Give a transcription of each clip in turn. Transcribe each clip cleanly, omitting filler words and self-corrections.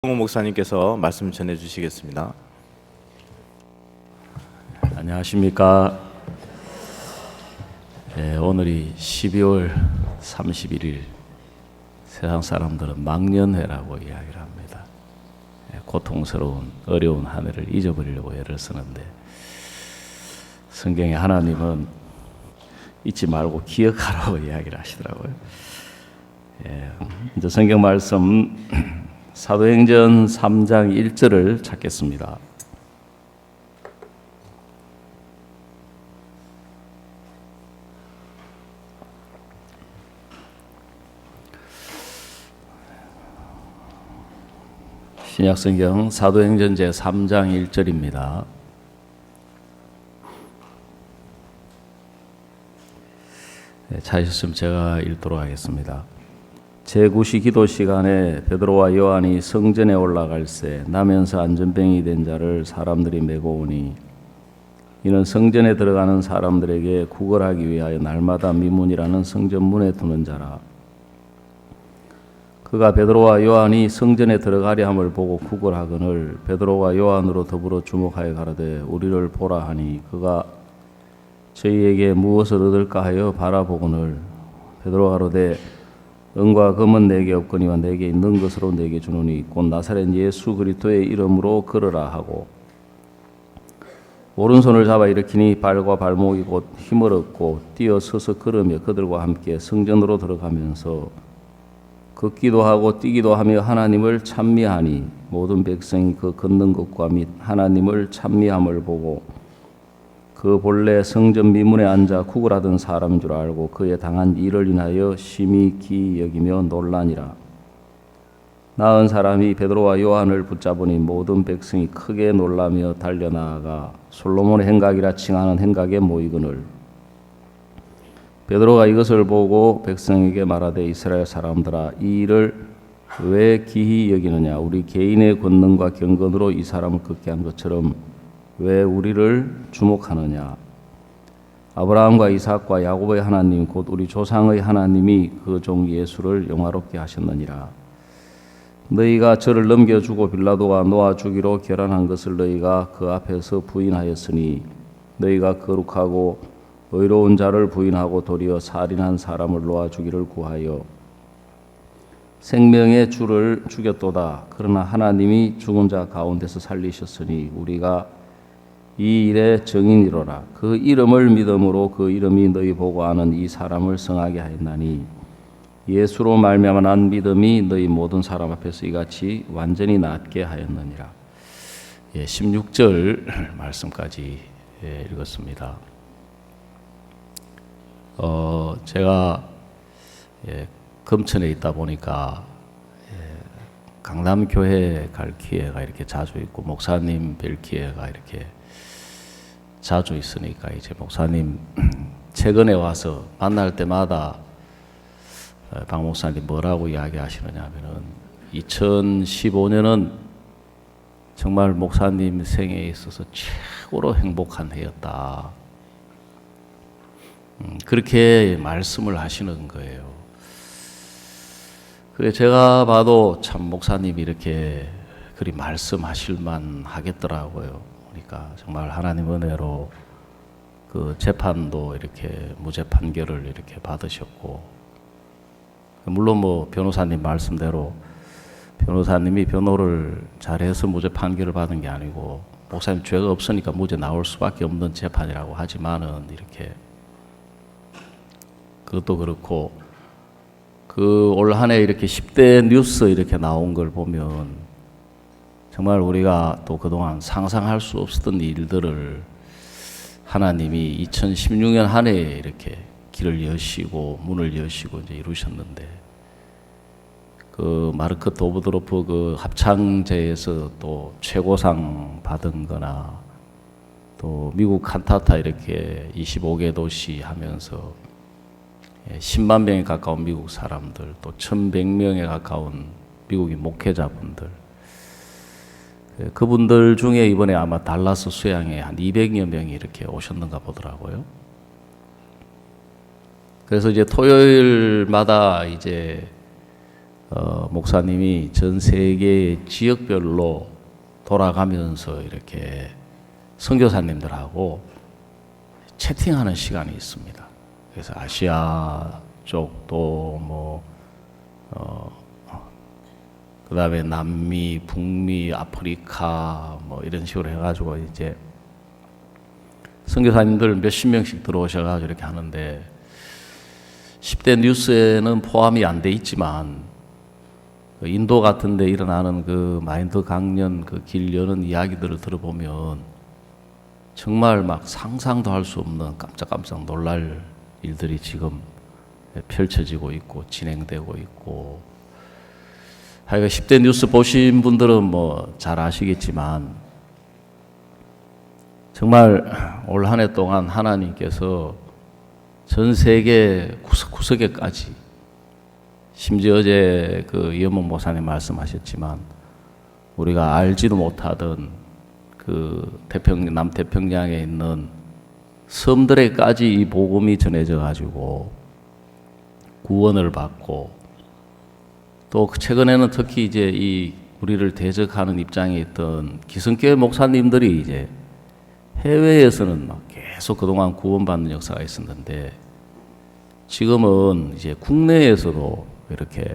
홍 목사님께서 말씀 전해 주시겠습니다. 안녕하십니까. 오늘이 12월 31일, 세상 사람들은 망년회라고 이야기를 합니다. 고통스러운 어려운 한 해를 잊어버리려고 애를 쓰는데, 성경에 하나님은 잊지 말고 기억하라고 이야기를 하시더라고요. 이제 성경 말씀 사도행전 3장 1절을 찾겠습니다. 신약성경 사도행전 제3장 1절입니다. 찾으셨으면 제가 읽도록 하겠습니다. 제9시 기도 시간에 베드로와 요한이 성전에 올라갈새 나면서 안전병이 된 자를 사람들이 메고 오니, 이는 성전에 들어가는 사람들에게 구걸하기 위하여 날마다 미문이라는 성전문에 두는 자라. 그가 베드로와 요한이 성전에 들어가려 함을 보고 구걸하거늘 베드로와 요한으로 더불어 주목하여 가로되 우리를 보라 하니, 그가 저희에게 무엇을 얻을까 하여 바라보거늘 베드로가 가로되 은과 금은 내게 없거니와 내게 있는 것으로 내게 주노니 곧 나사렛 예수 그리스도의 이름으로 걸으라 하고, 오른손을 잡아 일으키니 발과 발목이 곧 힘을 얻고 뛰어 서서 걸으며 그들과 함께 성전으로 들어가면서 걷기도 하고 뛰기도 하며 하나님을 찬미하니, 모든 백성이 그 걷는 것과 및 하나님을 찬미함을 보고 그 본래 성전 미문에 앉아 구걸하던 사람인 줄 알고 그의 당한 일을 인하여 심히 기이 여기며 놀라니라. 나은 사람이 베드로와 요한을 붙잡으니 모든 백성이 크게 놀라며 달려나아가 솔로몬의 행각이라 칭하는 행각에 모이거늘, 베드로가 이것을 보고 백성에게 말하되 이스라엘 사람들아, 이 일을 왜 기이 여기느냐? 우리 개인의 권능과 경건으로 이 사람을 걷게 한 것처럼 왜 우리를 주목하느냐? 아브라함과 이삭과 야곱의 하나님 곧 우리 조상의 하나님이 그 종 예수를 영화롭게 하셨느니라. 너희가 저를 넘겨주고 빌라도가 놓아주기로 결단한 것을 너희가 그 앞에서 부인하였으니, 너희가 거룩하고 의로운 자를 부인하고 도리어 살인한 사람을 놓아주기를 구하여 생명의 주를 죽였도다. 그러나 하나님이 죽은 자 가운데서 살리셨으니 우리가 이 일의 증인이로라. 그 이름을 믿음으로 그 이름이 너희 보고 아는 이 사람을 성하게 하였나니, 예수로 말미암아 난 믿음이 너희 모든 사람 앞에서 이같이 완전히 낫게 하였느니라. 16절 말씀까지 읽었습니다. 제가 금천에 있다 보니까 강남교회 갈 기회가 이렇게 자주 있고 목사님 뵐 기회가 이렇게 자주 있으니까, 이제 목사님 최근에 와서 만날 때마다 박 목사님 뭐라고 이야기하시느냐 하면은, 2015년은 정말 목사님 생애에 있어서 최고로 행복한 해였다. 그렇게 말씀을 하시는 거예요. 그래 제가 봐도 참 목사님이 이렇게 그리 말씀하실만 하겠더라고요. 그러니까 정말 하나님 은혜로 그 재판도 이렇게 무죄 판결을 이렇게 받으셨고, 물론 뭐 변호사님 말씀대로 변호사님이 변호를 잘해서 무죄 판결을 받은 게 아니고 목사님 죄가 없으니까 무죄 나올 수밖에 없는 재판이라고 하지만은, 이렇게 그것도 그렇고 그 올 한 해 이렇게 10대 뉴스 이렇게 나온 걸 보면 정말 우리가 또 그동안 상상할 수 없었던 일들을 하나님이 2016년 한 해에 이렇게 길을 여시고 문을 여시고 이제 이루셨는데, 그 마르크 도브드로프 그 합창제에서 또 최고상 받은 거나, 또 미국 칸타타 이렇게 25개 도시 하면서 10만 명에 가까운 미국 사람들, 또 1100명에 가까운 미국인 목회자분들, 그분들 중에 이번에 아마 달라스 수양에 한 200여 명이 이렇게 오셨는가 보더라고요. 그래서 이제 토요일마다 이제 목사님이 전 세계 지역별로 돌아가면서 이렇게 선교사님들하고 채팅하는 시간이 있습니다. 그래서 아시아 쪽도 그다음에 남미, 북미, 아프리카 이런 식으로 해가지고 이제 선교사님들 몇십 명씩 들어오셔가지고 이렇게 하는데 10대 뉴스에는 포함이 안 돼 있지만 인도 같은 데 일어나는 그 마인드 강연 그 길 여는 이야기들을 들어보면 정말 막 상상도 할 수 없는 깜짝깜짝 놀랄 일들이 지금 펼쳐지고 있고 진행되고 있고 하여간 10대 뉴스 보신 분들은 잘 아시겠지만 정말 올 한 해 동안 하나님께서 전 세계 구석구석에까지 심지어 어제 그 이현목 목사님 말씀하셨지만 우리가 알지도 못하던 그 남태평양에 있는 섬들에까지 이 복음이 전해져 가지고 구원을 받고 또 최근에는 특히 이제 이 우리를 대적하는 입장에 있던 기성교회 목사님들이 이제 해외에서는 막 계속 그동안 구원받는 역사가 있었는데 지금은 이제 국내에서도 이렇게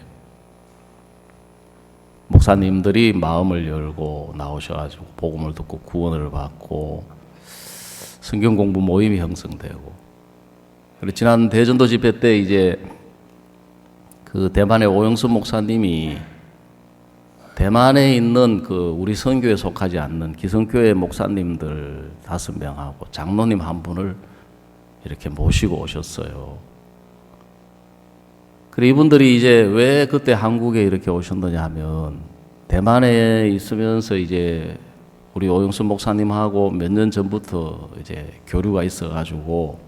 목사님들이 마음을 열고 나오셔가지고 복음을 듣고 구원을 받고 성경 공부 모임이 형성되고 그리고 지난 대전도 집회 때 이제 그 대만의 오영순 목사님이 대만에 있는 그 우리 선교에 속하지 않는 기성교회 목사님들 5명하고 장로님 한 분을 이렇게 모시고 오셨어요. 그리고 이분들이 이제 왜 그때 한국에 이렇게 오셨느냐 하면 대만에 있으면서 이제 우리 오영순 목사님하고 몇 년 전부터 이제 교류가 있어가지고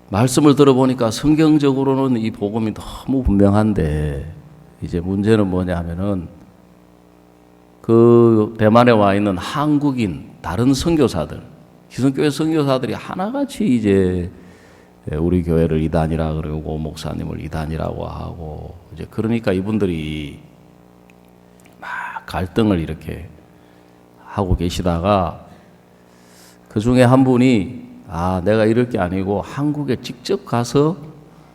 말씀을 들어보니까 성경적으로는 이 복음이 너무 분명한데 이제 문제는 뭐냐 하면은 그 대만에 와 있는 한국인 다른 선교사들 기성교회 선교사들이 하나같이 이제 우리 교회를 이단이라 그러고 목사님을 이단이라고 하고 이제 그러니까 이분들이 막 갈등을 이렇게 하고 계시다가 그 중에 한 분이 내가 이럴 게 아니고 한국에 직접 가서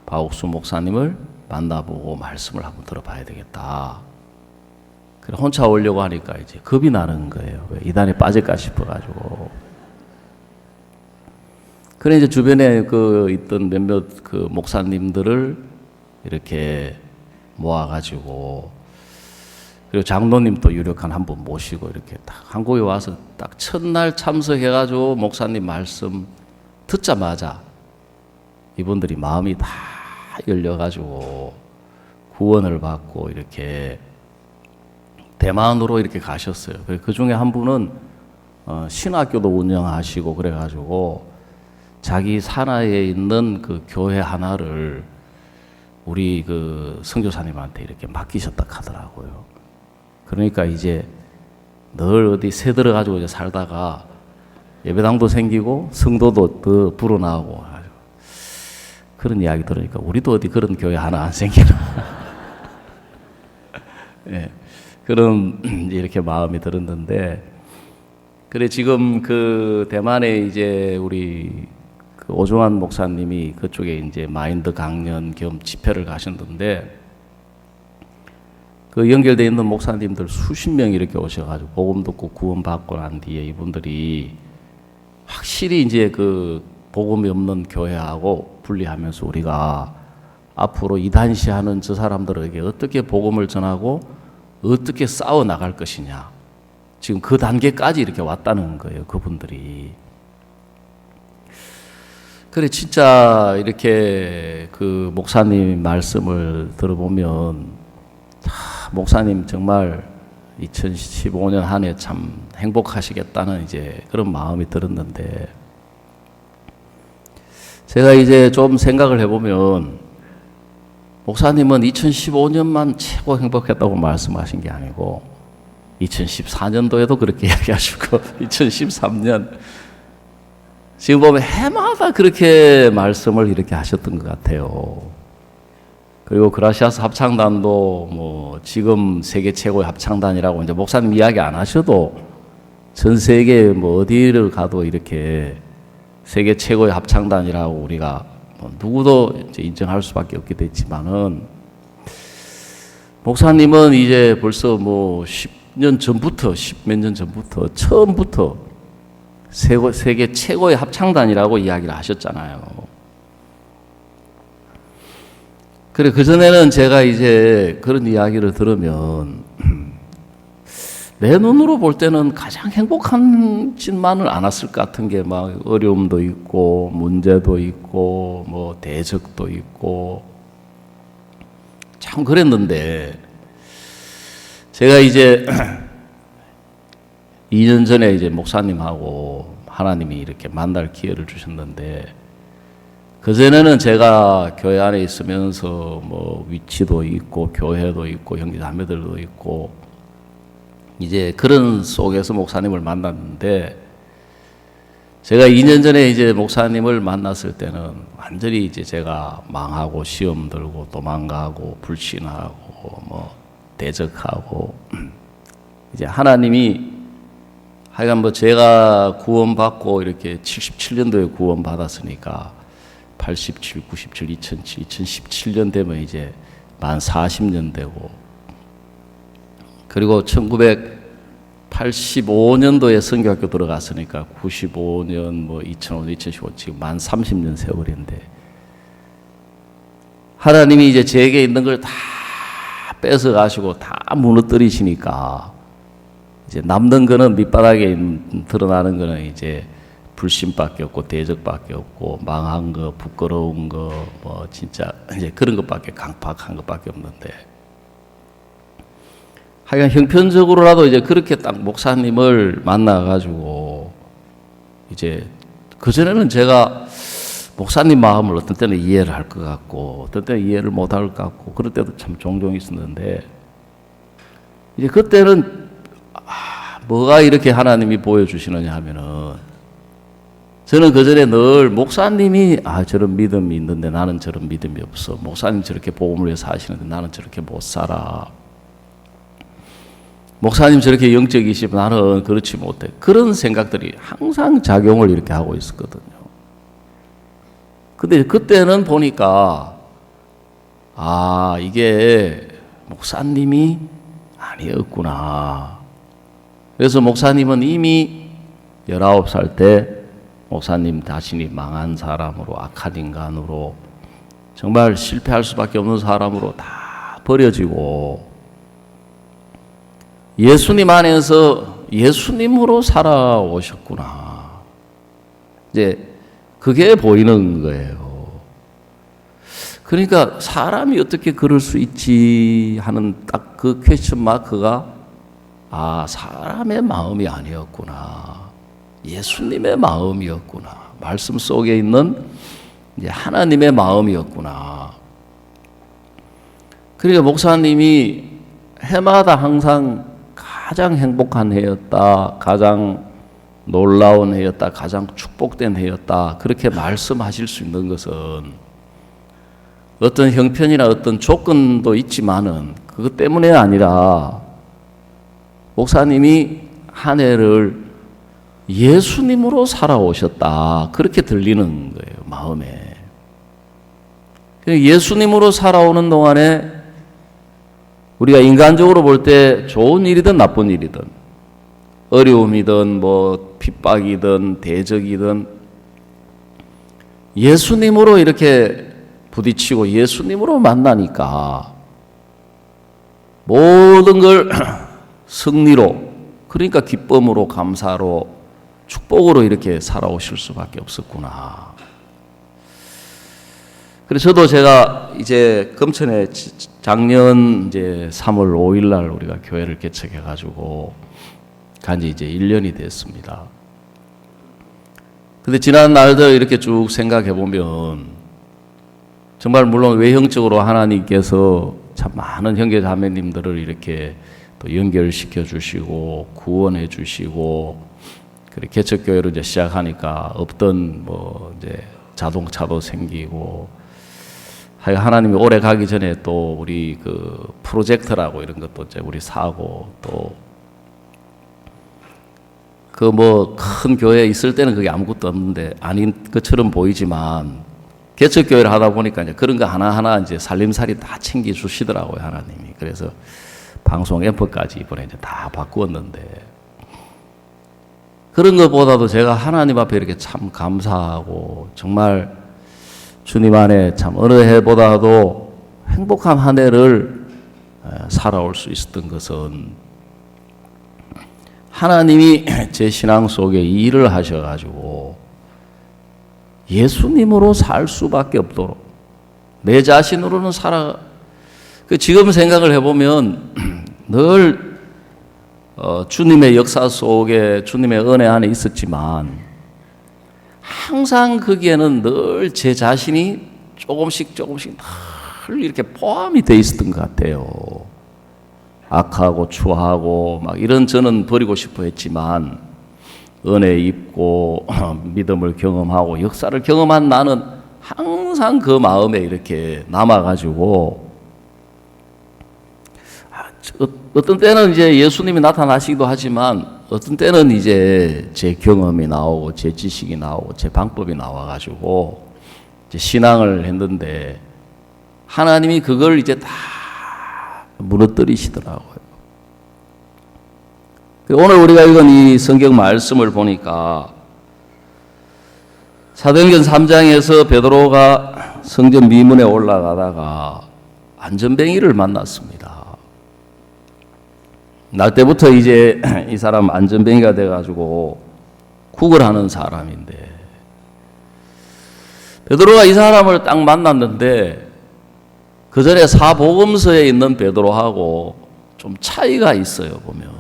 박옥수 목사님을 만나보고 말씀을 한번 들어봐야 되겠다. 그래 혼자 오려고 하니까 이제 겁이 나는 거예요. 왜 이단에 빠질까 싶어가지고. 그래 이제 주변에 그 있던 몇몇 그 목사님들을 이렇게 모아가지고 그리고 장로님 또 유력한 한 분 모시고 이렇게 딱 한국에 와서 딱 첫날 참석해가지고 목사님 말씀 듣자마자 이분들이 마음이 다 열려가지고 구원을 받고 이렇게 대만으로 이렇게 가셨어요. 그 중에 한 분은 신학교도 운영하시고 그래가지고 자기 산하에 있는 그 교회 하나를 우리 그 선교사님한테 이렇게 맡기셨다 하더라고요. 그러니까 이제 늘 어디 새 들어가지고 이제 살다가 예배당도 생기고 성도도 더 불어나오고 그런 이야기 들으니까 우리도 어디 그런 교회 하나 안 생기나. 예, 그런 이렇게 마음이 들었는데 그래 지금 그 대만에 이제 우리 그 오종환 목사님이 그쪽에 이제 마인드 강연 겸 집회를 가셨는데 그 연결되어 있는 목사님들 수십 명이 이렇게 오셔가지고 복음 듣고 구원 받고 난 뒤에 이분들이 확실히 이제 그 복음이 없는 교회하고 분리하면서 우리가 앞으로 이단시하는 저 사람들에게 어떻게 복음을 전하고 어떻게 싸워 나갈 것이냐 지금 그 단계까지 이렇게 왔다는 거예요. 그분들이. 그래 진짜 이렇게 그 목사님 말씀을 들어보면 목사님 정말 2015년 한 해 참 행복하시겠다는 이제 그런 마음이 들었는데 제가 이제 좀 생각을 해보면 목사님은 2015년만 최고 행복했다고 말씀하신 게 아니고 2014년도에도 그렇게 이야기하시고 2013년 지금 보면 해마다 그렇게 말씀을 이렇게 하셨던 것 같아요. 그리고 그라시아스 합창단도 뭐 지금 세계 최고의 합창단이라고 이제 목사님 이야기 안 하셔도 전 세계 뭐 어디를 가도 이렇게 세계 최고의 합창단이라고 우리가 뭐 누구도 이제 인정할 수밖에 없게 됐지만은 목사님은 이제 벌써 뭐 10년 전부터 10몇 년 전부터 처음부터 세계 최고의 합창단이라고 이야기를 하셨잖아요. 그래 그전에는 제가 이제 그런 이야기를 들으면 내 눈으로 볼 때는 가장 행복한지만은 않았을 것 같은 게 막 어려움도 있고 문제도 있고 뭐 대적도 있고 참 그랬는데 제가 이제 2년 전에 이제 목사님하고 하나님이 이렇게 만날 기회를 주셨는데 그전에는 제가 교회 안에 있으면서 뭐 위치도 있고 교회도 있고 형제 자매들도 있고 이제 그런 속에서 목사님을 만났는데 제가 2년 전에 이제 목사님을 만났을 때는 완전히 이제 제가 망하고 시험 들고 도망가고 불신하고 뭐 대적하고 이제 하나님이 하여간 뭐 제가 구원받고 이렇게 77년도에 구원받았으니까 87, 97, 2007, 2017년 되면 이제 만 40년 되고 그리고 1985년도에 선교학교 들어갔으니까 95년 뭐 2005년, 2015 지금 만 30년 세월인데 하나님이 이제 제게 있는 걸 다 뺏어 가시고 다 무너뜨리시니까 이제 남는 거는 밑바닥에 드러나는 거는 이제 불신밖에 없고 대적밖에 없고 망한 거, 부끄러운 거, 뭐 진짜 이제 그런 것밖에 강팍한 것밖에 없는데 하여간 형편적으로라도 이제 그렇게 딱 목사님을 만나가지고 이제 그전에는 제가 목사님 마음을 어떤 때는 이해를 할 것 같고 어떤 때는 이해를 못 할 것 같고 그럴 때도 참 종종 있었는데 이제 그때는 뭐가 이렇게 하나님이 보여주시느냐 하면은 저는 그전에 늘 목사님이 저런 믿음이 있는데 나는 저런 믿음이 없어. 목사님 저렇게 복음을 위해서 사시는데 나는 저렇게 못 살아. 목사님 저렇게 영적이시면 나는 그렇지 못해. 그런 생각들이 항상 작용을 이렇게 하고 있었거든요. 근데 그때는 보니까 이게 목사님이 아니었구나. 그래서 목사님은 이미 19살 때 목사님 자신이 망한 사람으로 악한 인간으로 정말 실패할 수밖에 없는 사람으로 다 버려지고 예수님 안에서 예수님으로 살아오셨구나. 이제 그게 보이는 거예요. 그러니까 사람이 어떻게 그럴 수 있지 하는 딱 그 퀘스천 마크가 사람의 마음이 아니었구나. 예수님의 마음이었구나. 말씀 속에 있는 이제 하나님의 마음이었구나. 그러니까 목사님이 해마다 항상 가장 행복한 해였다. 가장 놀라운 해였다. 가장 축복된 해였다. 그렇게 말씀하실 수 있는 것은 어떤 형편이나 어떤 조건도 있지만은 그것 때문에 아니라 목사님이 한 해를 예수님으로 살아오셨다. 그렇게 들리는 거예요, 마음에. 예수님으로 살아오는 동안에 우리가 인간적으로 볼 때 좋은 일이든 나쁜 일이든 어려움이든 뭐 핍박이든 대적이든 예수님으로 이렇게 부딪히고 예수님으로 만나니까 모든 걸 승리로 그러니까 기쁨으로 감사로 축복으로 이렇게 살아오실 수밖에 없었구나. 그래서 저도 제가 이제 금천에 작년 이제 3월 5일 날 우리가 교회를 개척해 가지고 간지 이제 1년이 됐습니다. 근데 지난 날들 이렇게 쭉 생각해 보면 정말 물론 외형적으로 하나님께서 참 많은 형제 자매님들을 이렇게 또 연결시켜 주시고 구원해 주시고 그리고 개척교회로 이제 시작하니까 없던 뭐 이제 자동차도 생기고 하나님이 오래 가기 전에 또 우리 그 프로젝트라고 이런 것도 이제 우리 사고, 또 그 뭐 큰 교회에 있을 때는 그게 아무것도 없는데 아닌 것처럼 보이지만 개척교회를 하다 보니까 이제 그런 거 하나하나 이제 살림살이 다 챙겨주시더라고요, 하나님이. 그래서 방송 앰프까지 이번에 이제 다 바꾸었는데, 그런 것보다도 제가 하나님 앞에 이렇게 참 감사하고, 정말 주님 안에 참 어느 해보다도 행복한 한 해를 살아올 수 있었던 것은 하나님이 제 신앙 속에 일을 하셔가지고 예수님으로 살 수밖에 없도록, 내 자신으로는 지금 생각을 해보면 늘 주님의 역사 속에 주님의 은혜 안에 있었지만 항상 거기에는 늘 제 자신이 조금씩 늘 이렇게 포함이 돼 있었던 것 같아요. 악하고 추하고 막 이런 저는 버리고 싶어 했지만 은혜 입고 믿음을 경험하고 역사를 경험한 나는 항상 그 마음에 이렇게 남아가지고, 어떤 때는 이제 예수님이 나타나시기도 하지만 어떤 때는 이제 제 경험이 나오고 제 지식이 나오고 제 방법이 나와가지고 이제 신앙을 했는데 하나님이 그걸 이제 다 무너뜨리시더라고요. 오늘 우리가 읽은 이 성경 말씀을 보니까 사도행전 3장에서 베드로가 성전 미문에 올라가다가 안전뱅이를 만났습니다. 날 때부터 이제 이 사람 안전뱅이가 돼가지고 구걸하는 사람인데, 베드로가 이 사람을 딱 만났는데 그 전에 사복음서에 있는 베드로하고 좀 차이가 있어요, 보면.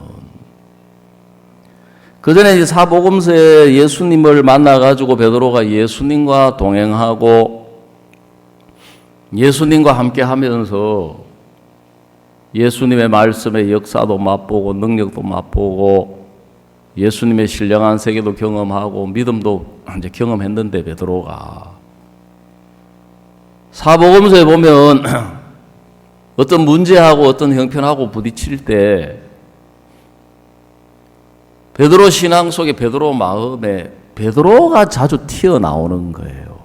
그 전에 이제 사복음서에 예수님을 만나가지고 베드로가 예수님과 동행하고 예수님과 함께 하면서 예수님의 말씀의 역사도 맛보고 능력도 맛보고 예수님의 신령한 세계도 경험하고 믿음도 이제 경험했는데, 베드로가 사복음서에 보면 어떤 문제하고 어떤 형편하고 부딪힐 때 베드로 신앙 속에, 베드로 마음에 베드로가 자주 튀어나오는 거예요.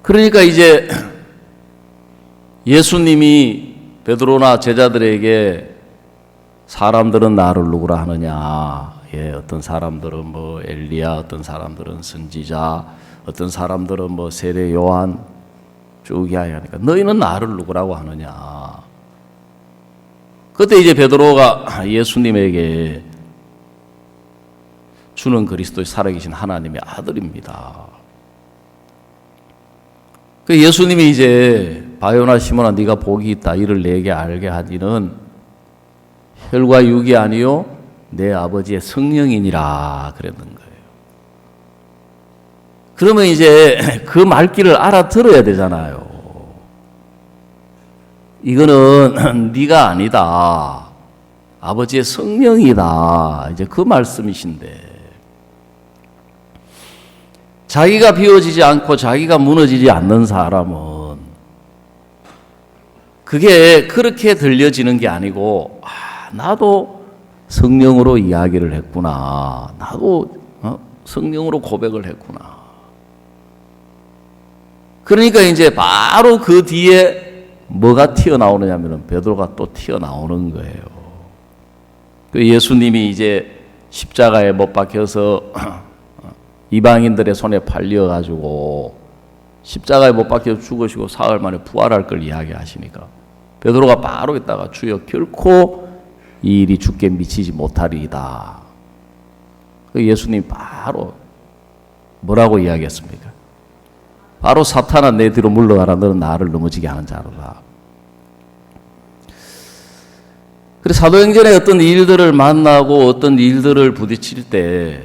그러니까 이제 예수님이 베드로나 제자들에게 사람들은 나를 누구라 하느냐, 어떤 사람들은 뭐 엘리야, 어떤 사람들은 선지자, 어떤 사람들은 뭐 세례 요한 쭉 이야기하니까 너희는 나를 누구라고 하느냐. 그때 이제 베드로가 예수님에게 주는 그리스도의 살아계신 하나님의 아들입니다. 그 예수님이 이제 바요나 시몬아 네가 복이 있다, 이를 내게 알게 하니는 혈과 육이 아니요 내 아버지의 성령이니라 그랬는 거예요. 그러면 이제 그 말귀를 알아들어야 되잖아요. 이거는 네가 아니다, 아버지의 성령이다, 이제 그 말씀이신데, 자기가 비워지지 않고 자기가 무너지지 않는 사람은 그게 그렇게 들려지는 게 아니고, 나도 성령으로 이야기를 했구나, 나도 성령으로 고백을 했구나. 그러니까 이제 바로 그 뒤에 뭐가 튀어나오느냐면 베드로가 또 튀어나오는 거예요. 그 예수님이 이제 십자가에 못 박혀서 이방인들의 손에 팔려가지고 십자가에 못 박혀 죽으시고 사흘 만에 부활할 걸 이야기하시니까 베드로가 바로 있다가 주여 결코 이 일이 주께 미치지 못하리이다. 예수님 바로 뭐라고 이야기했습니까? 바로 사탄아 내 뒤로 물러가라, 너는 나를 넘어지게 하는 자로다. 그래서 사도행전에 어떤 일들을 만나고 어떤 일들을 부딪힐 때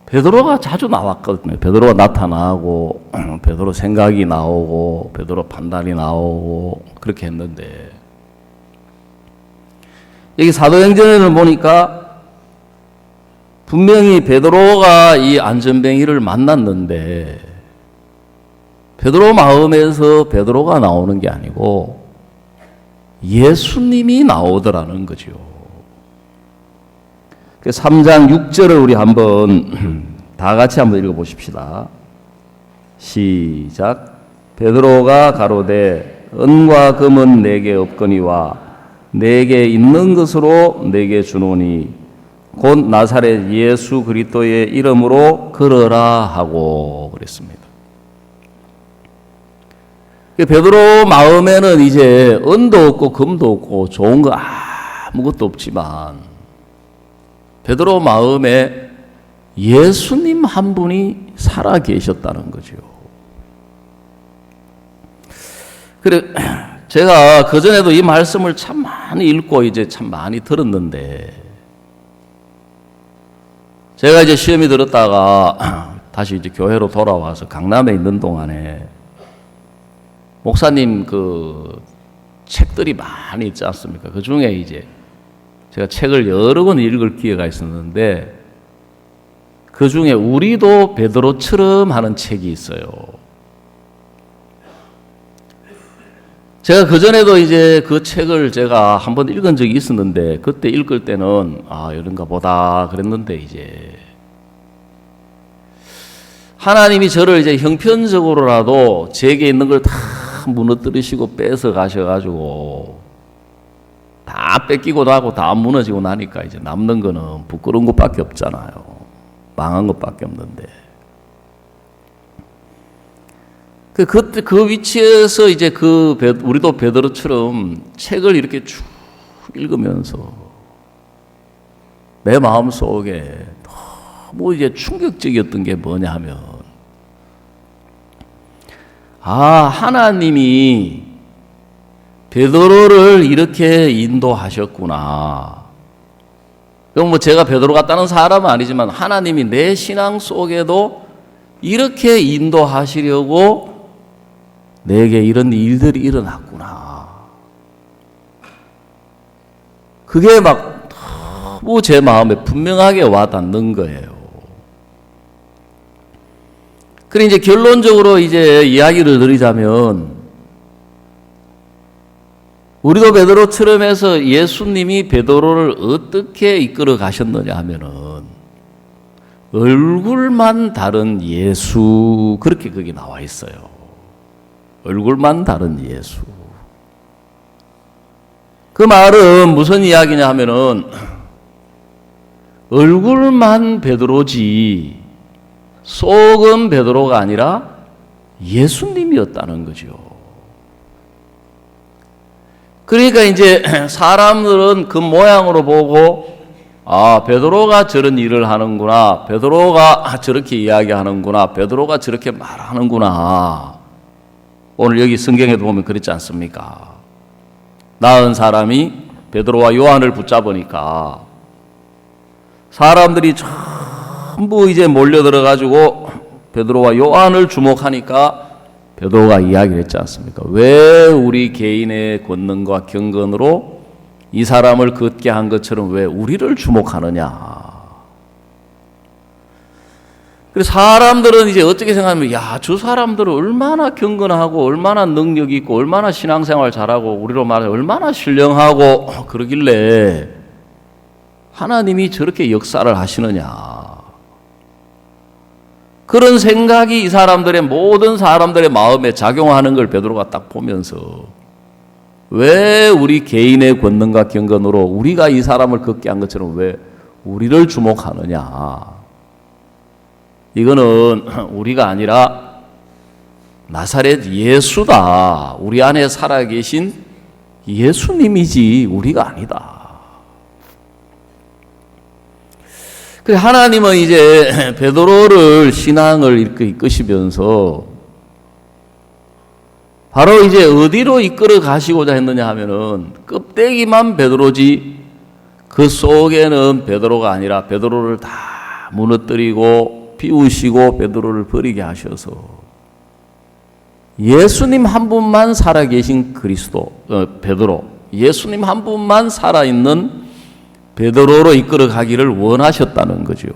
베드로가 자주 나왔거든요. 베드로가 나타나고 베드로 생각이 나오고 베드로 판단이 나오고 그렇게 했는데, 여기 사도행전을 보니까 분명히 베드로가 이 안전뱅이를 만났는데 베드로 마음에서 베드로가 나오는 게 아니고 예수님이 나오더라는 거죠. 3장 6절을 우리 한번 다 같이 한번 읽어보십시다. 시작. 베드로가 가로되 은과 금은 내게 없거니와 내게 있는 것으로 내게 주노니 곧 나사렛 예수 그리스도의 이름으로 걸어라 하고 그랬습니다. 베드로 마음에는 이제 은도 없고 금도 없고 좋은 거 아무것도 없지만 베드로 마음에 예수님 한 분이 살아 계셨다는 거죠. 그래 제가 그전에도 이 말씀을 참 많이 읽고 이제 참 많이 들었는데 제가 이제 시험이 들었다가 다시 이제 교회로 돌아와서 강남에 있는 동안에 목사님 그 책들이 많이 있지 않습니까? 그 중에 이제 제가 책을 여러 권 읽을 기회가 있었는데 그 중에 우리도 베드로처럼 하는 책이 있어요. 제가 그전에도 이제 그 책을 제가 한번 읽은 적이 있었는데 그때 읽을 때는 이런가 보다 그랬는데 이제 하나님이 저를 이제 형편적으로라도 제게 있는 걸 다 무너뜨리시고 뺏어 가셔가지고 다 뺏기고 나고 다 무너지고 나니까 이제 남는 거는 부끄러운 것밖에 없잖아요. 망한 것밖에 없는데. 그 위치에서 이제 우리도 베드로처럼 책을 이렇게 쭉 읽으면서 내 마음 속에 너무 이제 충격적이었던 게 뭐냐 하면 하나님이 베드로를 이렇게 인도하셨구나. 그럼 뭐 제가 베드로 같다는 사람은 아니지만 하나님이 내 신앙 속에도 이렇게 인도하시려고 내게 이런 일들이 일어났구나. 그게 막 너무 제 마음에 분명하게 와닿는 거예요. 그래 이제 결론적으로 이제 이야기를 드리자면 우리도 베드로처럼 해서 예수님이 베드로를 어떻게 이끌어 가셨느냐 하면은 얼굴만 다른 예수 그렇게 거기 나와 있어요. 얼굴만 다른 예수. 그 말은 무슨 이야기냐 하면은 얼굴만 베드로지 속은 베드로가 아니라 예수님이었다는 거죠. 그러니까 이제 사람들은 그 모양으로 보고 베드로가 저런 일을 하는구나. 베드로가 저렇게 이야기하는구나. 베드로가 저렇게 말하는구나. 오늘 여기 성경에도 보면 그렇지 않습니까? 나은 사람이 베드로와 요한을 붙잡으니까 사람들이 전부 이제 몰려들어가지고 베드로와 요한을 주목하니까 베드로가 이야기를 했지 않습니까? 왜 우리 개인의 권능과 경건으로 이 사람을 걷게 한 것처럼 왜 우리를 주목하느냐? 그래서 사람들은 이제 어떻게 생각하면 저 사람들은 얼마나 경건하고 얼마나 능력 있고 얼마나 신앙생활 잘하고 우리로 말해 얼마나 신령하고 그러길래 하나님이 저렇게 역사를 하시느냐? 그런 생각이 이 사람들의 모든 사람들의 마음에 작용하는 걸 베드로가 딱 보면서 왜 우리 개인의 권능과 경건으로 우리가 이 사람을 걷게 한 것처럼 왜 우리를 주목하느냐? 이거는 우리가 아니라 나사렛 예수다. 우리 안에 살아계신 예수님이지 우리가 아니다. 그래 하나님은 이제 베드로를 신앙을 이렇게 이끄시면서 바로 이제 어디로 이끌어 가시고자 했느냐 하면은 껍데기만 베드로지 그 속에는 베드로가 아니라 베드로를 다 무너뜨리고 비우시고 베드로를 버리게 하셔서 예수님 한 분만 살아계신 베드로, 예수님 한 분만 살아있는 베드로로 이끌어 가기를 원하셨다는 거죠.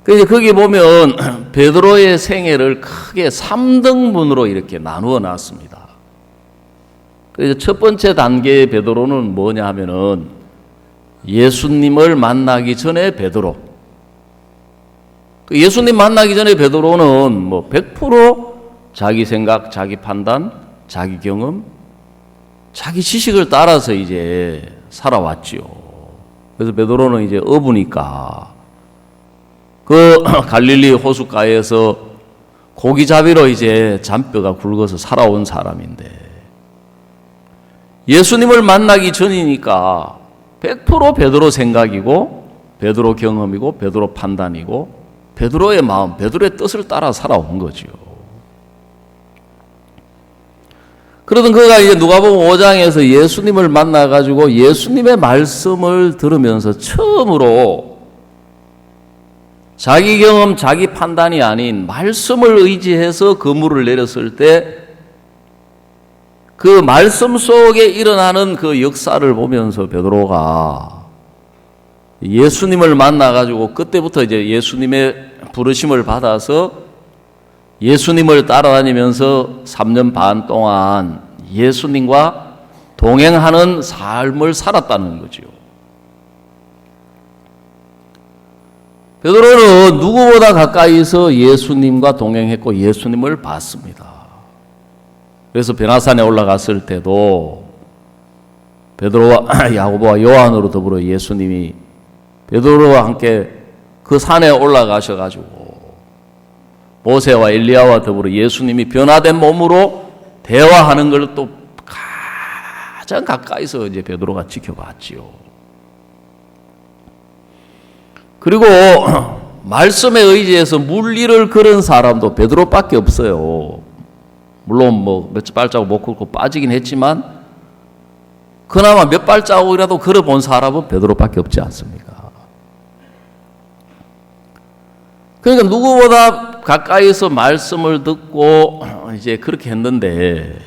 그래서 거기 보면 베드로의 생애를 크게 3등분으로 이렇게 나누어 놨습니다. 그래서 첫 번째 단계의 베드로는 뭐냐 하면은 예수님을 만나기 전에 베드로. 예수님 만나기 전에 베드로는 뭐 100% 자기 생각, 자기 판단, 자기 경험, 자기 지식을 따라서 이제 살아왔지요. 그래서 베드로는 이제 어부니까 그 갈릴리 호숫가에서 고기잡이로 이제 잔뼈가 굵어서 살아온 사람인데 예수님을 만나기 전이니까 100% 베드로 생각이고 베드로 경험이고 베드로 판단이고 베드로의 마음, 베드로의 뜻을 따라 살아온 거지요. 그러던 그가 이제 누가복음 5장에서 예수님을 만나가지고 예수님의 말씀을 들으면서 처음으로 자기 경험, 자기 판단이 아닌 말씀을 의지해서 그물을 내렸을 때 그 말씀 속에 일어나는 그 역사를 보면서 베드로가 예수님을 만나가지고 그때부터 이제 예수님의 부르심을 받아서 예수님을 따라다니면서 3년 반 동안 예수님과 동행하는 삶을 살았다는 거죠. 베드로는 누구보다 가까이서 예수님과 동행했고 예수님을 봤습니다. 그래서 베나산에 올라갔을 때도 베드로와 야고보와 요한으로 더불어 예수님이 베드로와 함께 그 산에 올라가셔가지고 모세와 엘리야와 더불어 예수님이 변화된 몸으로 대화하는 걸 또 가장 가까이서 이제 베드로가 지켜봤지요. 그리고 말씀에 의지해서 물리를 걸은 사람도 베드로밖에 없어요. 물론 뭐 몇 발자국 못 걷고 빠지긴 했지만 그나마 몇 발자국이라도 걸어본 사람은 베드로밖에 없지 않습니까? 그러니까 누구보다 가까이서 말씀을 듣고 이제 그렇게 했는데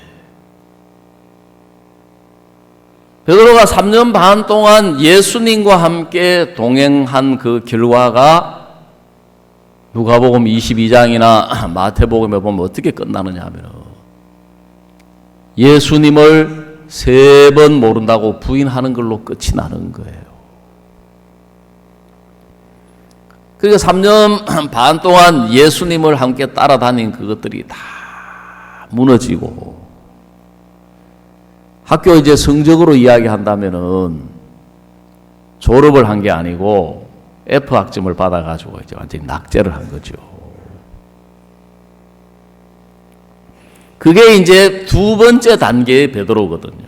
베드로가 3년 반 동안 예수님과 함께 동행한 그 결과가 누가복음 22장이나 마태복음에 보면 어떻게 끝나느냐 하면 예수님을 3번 모른다고 부인하는 걸로 끝이 나는 거예요. 그러니까 3년 반 동안 예수님을 함께 따라다닌 그것들이 다 무너지고 학교 이제 성적으로 이야기한다면은 졸업을 한 게 아니고 F학점을 받아가지고 이제 완전히 낙제를 한 거죠. 그게 이제 두 번째 단계의 베드로거든요.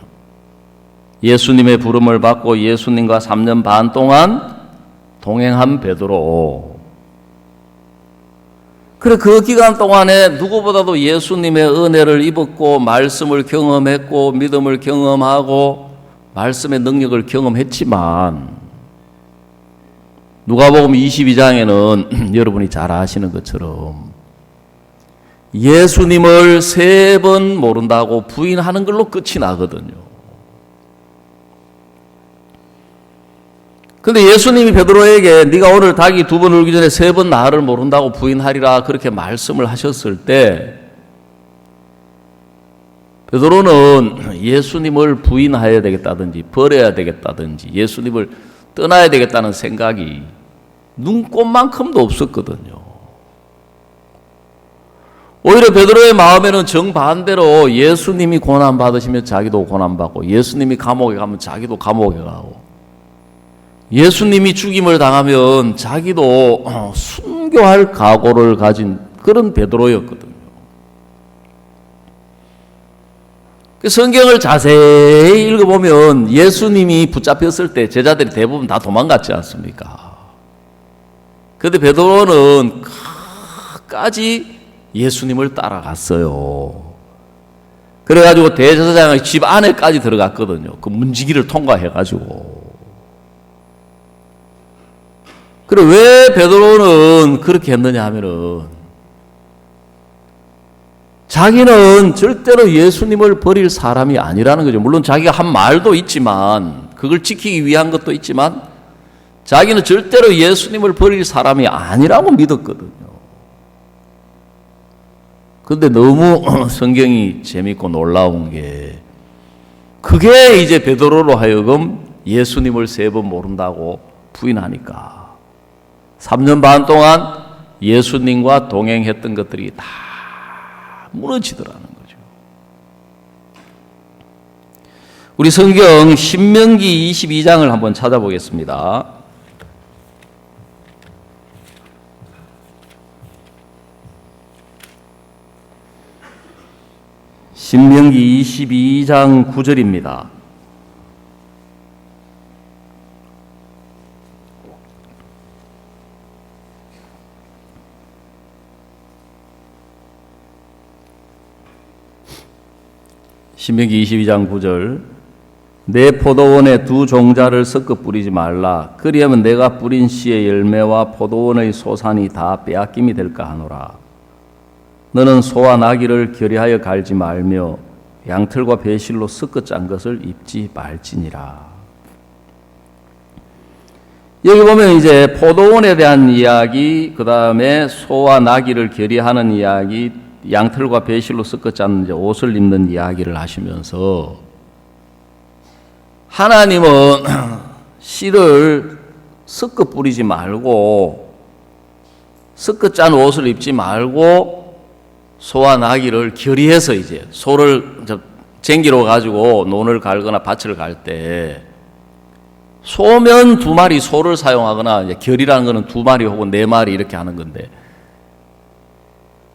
예수님의 부름을 받고 예수님과 3년 반 동안 동행한 베드로. 그래 그 기간 동안에 누구보다도 예수님의 은혜를 입었고 말씀을 경험했고 믿음을 경험하고 말씀의 능력을 경험했지만 누가복음 22장에는 여러분이 잘 아시는 것처럼 예수님을 3번 모른다고 부인하는 걸로 끝이 나거든요. 근데 예수님이 베드로에게 네가 오늘 닭이 2번 울기 전에 3번 나를 모른다고 부인하리라 그렇게 말씀을 하셨을 때 베드로는 예수님을 부인해야 되겠다든지 버려야 되겠다든지 예수님을 떠나야 되겠다는 생각이 눈꼽만큼도 없었거든요. 오히려 베드로의 마음에는 정반대로 예수님이 고난받으시면 자기도 고난받고 예수님이 감옥에 가면 자기도 감옥에 가고 예수님이 죽임을 당하면 자기도 순교할 각오를 가진 그런 베드로였거든요. 성경을 자세히 읽어보면 예수님이 붙잡혔을 때 제자들이 대부분 다 도망갔지 않습니까? 그런데 베드로는 끝까지 예수님을 따라갔어요. 그래가지고 대제사장의 집 안에까지 들어갔거든요. 그 문지기를 통과해가지고. 그래 왜 베드로는 그렇게 했느냐 하면은 자기는 절대로 예수님을 버릴 사람이 아니라는 거죠. 물론 자기가 한 말도 있지만 그걸 지키기 위한 것도 있지만 자기는 절대로 예수님을 버릴 사람이 아니라고 믿었거든요. 그런데 너무 성경이 재밌고 놀라운 게 그게 이제 베드로로 하여금 예수님을 3번 모른다고 부인하니까 3년 반 동안 예수님과 동행했던 것들이 다 무너지더라는 거죠. 우리 성경 신명기 22장을 한번 찾아보겠습니다. 신명기 22장 9절입니다. 신명기 22장 9절 내 포도원에 두 종자를 섞어 뿌리지 말라. 그리하면 내가 뿌린 씨의 열매와 포도원의 소산이 다 빼앗김이 될까 하노라. 너는 소와 나귀를 결의하여 갈지 말며 양털과 배실로 섞어 짠 것을 입지 말지니라. 여기 보면 이제 포도원에 대한 이야기, 그 다음에 소와 나귀를 결의하는 이야기, 양털과 배실로 섞어 짠 이제 옷을 입는 이야기를 하시면서 하나님은 씨를 섞어 뿌리지 말고 섞어 짠 옷을 입지 말고 소와 나귀를 결의해서 이제 소를 쟁기로 가지고 논을 갈거나 밭을 갈 때 소면 2마리 소를 사용하거나 이제 결의라는 것은 2마리 혹은 4마리 이렇게 하는 건데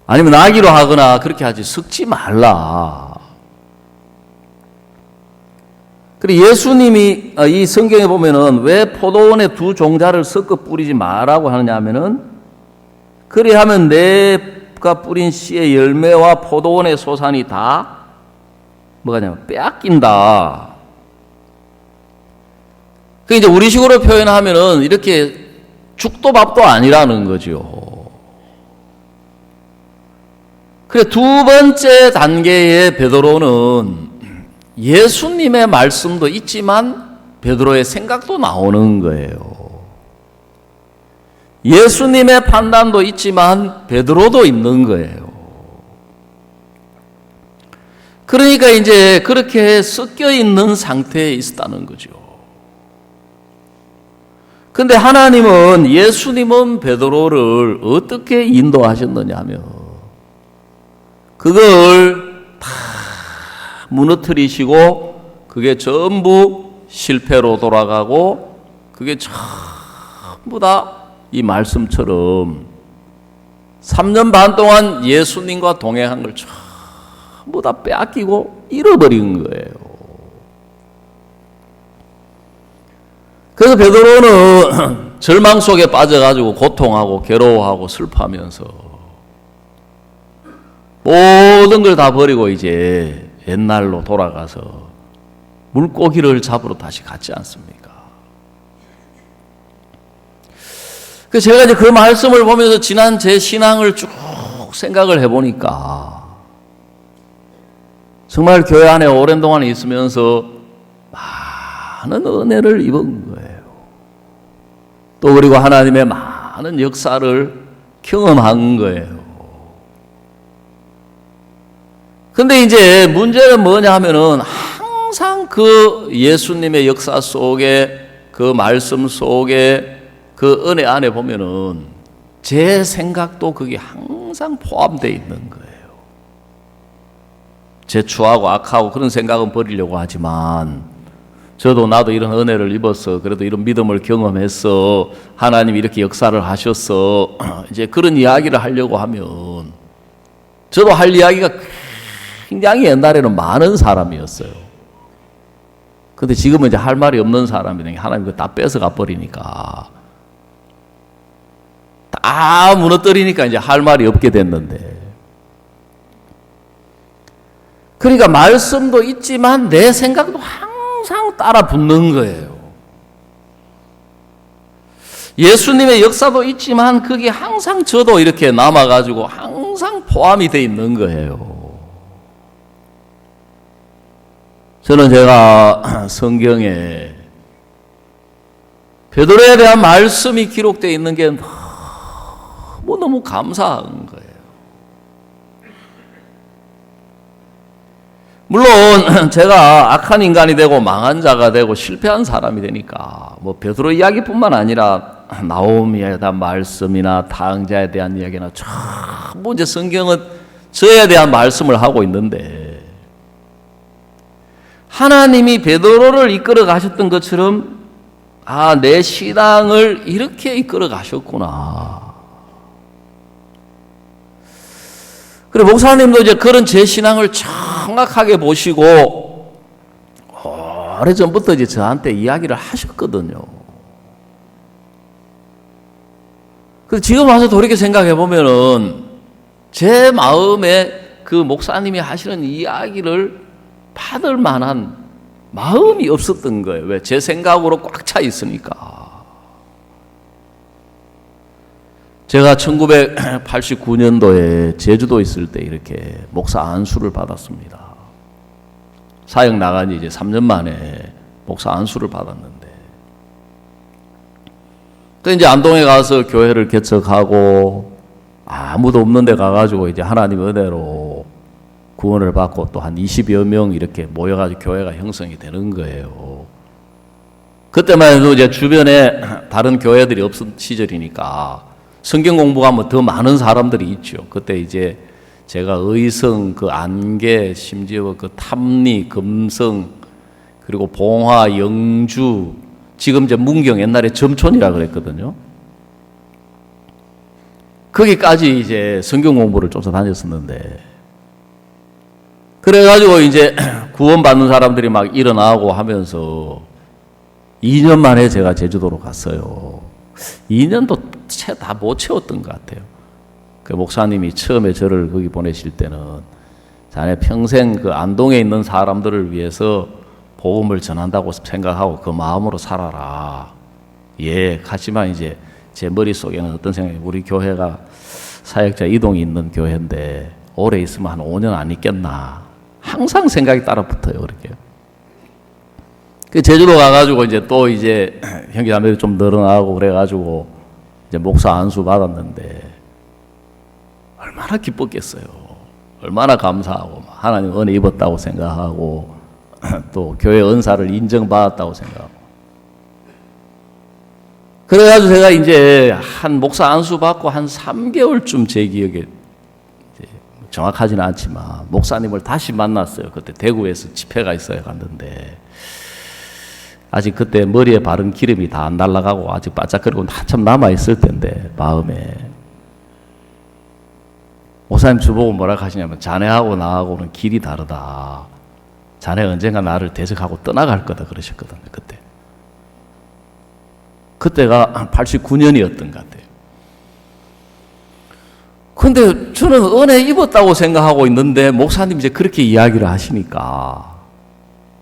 아니면 나귀로 하거나 그렇게 하지 섞지 말라. 그리고 예수님이 이 성경에 보면은 왜 포도원에 두 종자를 섞어 뿌리지 마라고 하느냐 하면은 그리하면 내가 뿌린 씨의 열매와 포도원의 소산이 다 뭐가냐면 빼앗긴다. 그 이제 우리식으로 표현하면은 이렇게 죽도 밥도 아니라는 거죠. 그래 두 번째 단계의 베드로는 예수님의 말씀도 있지만 베드로의 생각도 나오는 거예요. 예수님의 판단도 있지만 베드로도 있는 거예요. 그러니까 이제 그렇게 섞여 있는 상태에 있었다는 거죠. 근데 하나님은 예수님은 베드로를 어떻게 인도하셨느냐 하면 그걸 다 무너뜨리시고 그게 전부 실패로 돌아가고 그게 전부 다 이 말씀처럼 3년 반 동안 예수님과 동행한 걸 전부 다 빼앗기고 잃어버린 거예요. 그래서 베드로는 절망 속에 빠져가지고 고통하고 괴로워하고 슬퍼하면서 모든 걸 다 버리고 이제 옛날로 돌아가서 물고기를 잡으러 다시 갔지 않습니까? 그래서 제가 이제 그 말씀을 보면서 지난 제 신앙을 쭉 생각을 해보니까 정말 교회 안에 오랜 동안 있으면서 많은 은혜를 입은 거예요. 또 그리고 하나님의 많은 역사를 경험한 거예요. 근데 이제 문제는 뭐냐 하면은 항상 그 예수님의 역사 속에 그 말씀 속에 그 은혜 안에 보면은 제 생각도 그게 항상 포함되어 있는 거예요. 제 추하고 악하고 그런 생각은 버리려고 하지만 저도 나도 이런 은혜를 입어서 그래도 이런 믿음을 경험해서 하나님이 이렇게 역사를 하셔서 이제 그런 이야기를 하려고 하면 저도 할 이야기가 굉장히 옛날에는 많은 사람이었어요. 근데 지금은 이제 할 말이 없는 사람이니까 하나님이 그거 다 뺏어가 버리니까 다 무너뜨리니까 이제 할 말이 없게 됐는데 그러니까 말씀도 있지만 내 생각도 항상 따라 붙는 거예요. 예수님의 역사도 있지만 그게 항상 저도 이렇게 남아가지고 항상 포함이 돼 있는 거예요. 저는 제가 성경에 베드로에 대한 말씀이 기록되어 있는 게 너무 감사한 거예요. 물론 제가 악한 인간이 되고 망한 자가 되고 실패한 사람이 되니까 뭐 베드로 이야기뿐만 아니라 나오미에 대한 말씀이나 탕자에 대한 이야기나 전부 이제 성경은 저에 대한 말씀을 하고 있는데, 하나님이 베드로를 이끌어 가셨던 것처럼 내 신앙을 이렇게 이끌어 가셨구나. 그리고 목사님도 이제 그런 제 신앙을 정확하게 보시고 오래전부터 이제 저한테 이야기를 하셨거든요. 그래서 지금 와서 돌이켜 생각해 보면은 제 마음에 그 목사님이 하시는 이야기를 받을 만한 마음이 없었던 거예요. 왜? 제 생각으로 꽉 차 있으니까. 제가 1989년도에 제주도 있을 때 이렇게 목사 안수를 받았습니다. 사역 나간 지 이제 3년 만에 목사 안수를 받았는데, 또 이제 안동에 가서 교회를 개척하고 아무도 없는 데 가가지고 이제 하나님 은혜로 구원을 받고 또 한 20여 명 이렇게 모여가지고 교회가 형성이 되는 거예요. 그때만 해도 이제 주변에 다른 교회들이 없던 시절이니까 성경 공부하면 더 많은 사람들이 있죠. 그때 이제 제가 의성, 그 안개, 심지어 그 탐리, 금성, 그리고 봉화, 영주, 지금 이제 문경, 옛날에 점촌이라 그랬거든요. 거기까지 이제 성경 공부를 쫓아다녔었는데, 그래가지고 이제 구원받는 사람들이 막 일어나고 하면서 2년 만에 제가 제주도로 갔어요. 2년도 다 못 채웠던 것 같아요. 그 목사님이 처음에 저를 거기 보내실 때는 자네 평생 그 안동에 있는 사람들을 위해서 복음을 전한다고 생각하고 그 마음으로 살아라. 예, 하지만 이제 제 머릿속에는 어떤 생각이, 우리 교회가 사역자 이동이 있는 교회인데 오래 있으면 한 5년 안 있겠나. 항상 생각이 따라 붙어요, 그렇게. 그 제주도 가가지고 이제 또 이제 형제 자매들이 좀 늘어나고 그래가지고 이제 목사 안수 받았는데 얼마나 기뻤겠어요. 얼마나 감사하고 하나님 은혜 입었다고 생각하고 또 교회 은사를 인정받았다고 생각하고. 그래가지고 제가 이제 한 목사 안수 받고 한 3개월쯤 제 기억에 정확하지는 않지만 목사님을 다시 만났어요. 그때 대구에서 집회가 있어야 갔는데 아직 그때 머리에 바른 기름이 다 안 날아가고 아직 바짝거리고 한참 남아있을 텐데 마음에. 목사님 저보고 뭐라 하시냐면 자네하고 나하고는 길이 다르다. 자네 언젠가 나를 대적하고 떠나갈 거다 그러셨거든요. 그때가 89년이었던 것 같아요. 근데 저는 은혜 입었다고 생각하고 있는데 목사님 이제 그렇게 이야기를 하시니까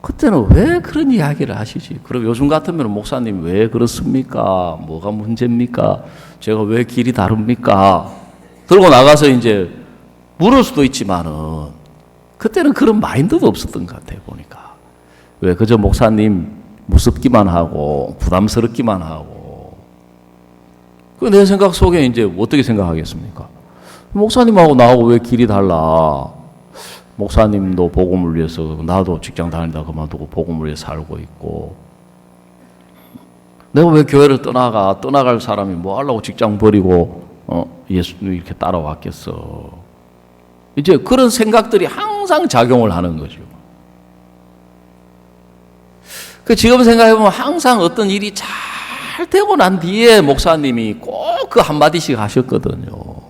그때는 왜 그런 이야기를 하시지? 그럼 요즘 같으면 목사님 왜 그렇습니까? 뭐가 문제입니까? 제가 왜 길이 다릅니까? 들고 나가서 이제 물을 수도 있지만은 그때는 그런 마인드도 없었던 것 같아요, 보니까. 왜 그저 목사님 무섭기만 하고 부담스럽기만 하고. 그 내 생각 속에 이제 어떻게 생각하겠습니까? 목사님하고 나하고 왜 길이 달라? 목사님도 복음을 위해서, 나도 직장 다니다 그만두고 복음을 위해 살고 있고, 내가 왜 교회를 떠나갈 사람이 뭐 하려고 직장 버리고 예수님 이렇게 따라왔겠어. 이제 그런 생각들이 항상 작용을 하는 거죠. 그 지금 생각해보면 항상 어떤 일이 잘 되고 난 뒤에 목사님이 꼭 그 한마디씩 하셨거든요.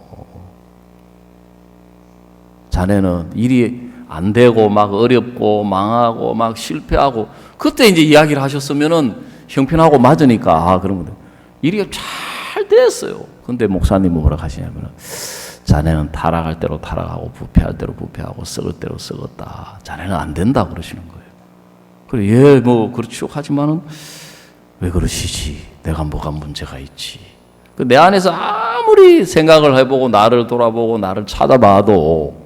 자네는 일이 안 되고 막 어렵고 망하고 막 실패하고, 그때 이제 이야기를 하셨으면은 형편하고 맞으니까 그런 거예요. 일이 잘 됐어요. 근데 목사님은 뭐라 하시냐면은 자네는 타락할 대로 타락하고 부패할 대로 부패하고 썩을 대로 썩었다. 자네는 안 된다 그러시는 거예요. 그래, 예, 뭐 그렇죠. 하지만은 왜 그러시지? 내가 뭐가 문제가 있지? 내 안에서 아무리 생각을 해보고 나를 돌아보고 나를 찾아봐도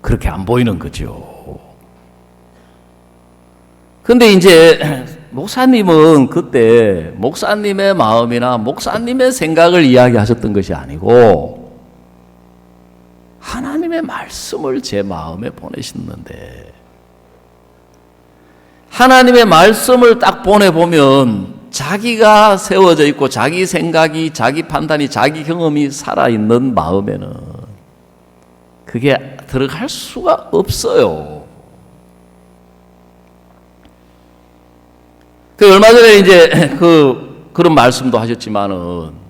그렇게 안 보이는 거죠. 근데 이제 목사님은 그때 목사님의 마음이나 목사님의 생각을 이야기하셨던 것이 아니고 하나님의 말씀을 제 마음에 보내셨는데, 하나님의 말씀을 딱 보내보면 자기가 세워져 있고 자기 생각이, 자기 판단이, 자기 경험이 살아있는 마음에는 그게 들어갈 수가 없어요. 얼마 전에 이제 그런 말씀도 하셨지만은,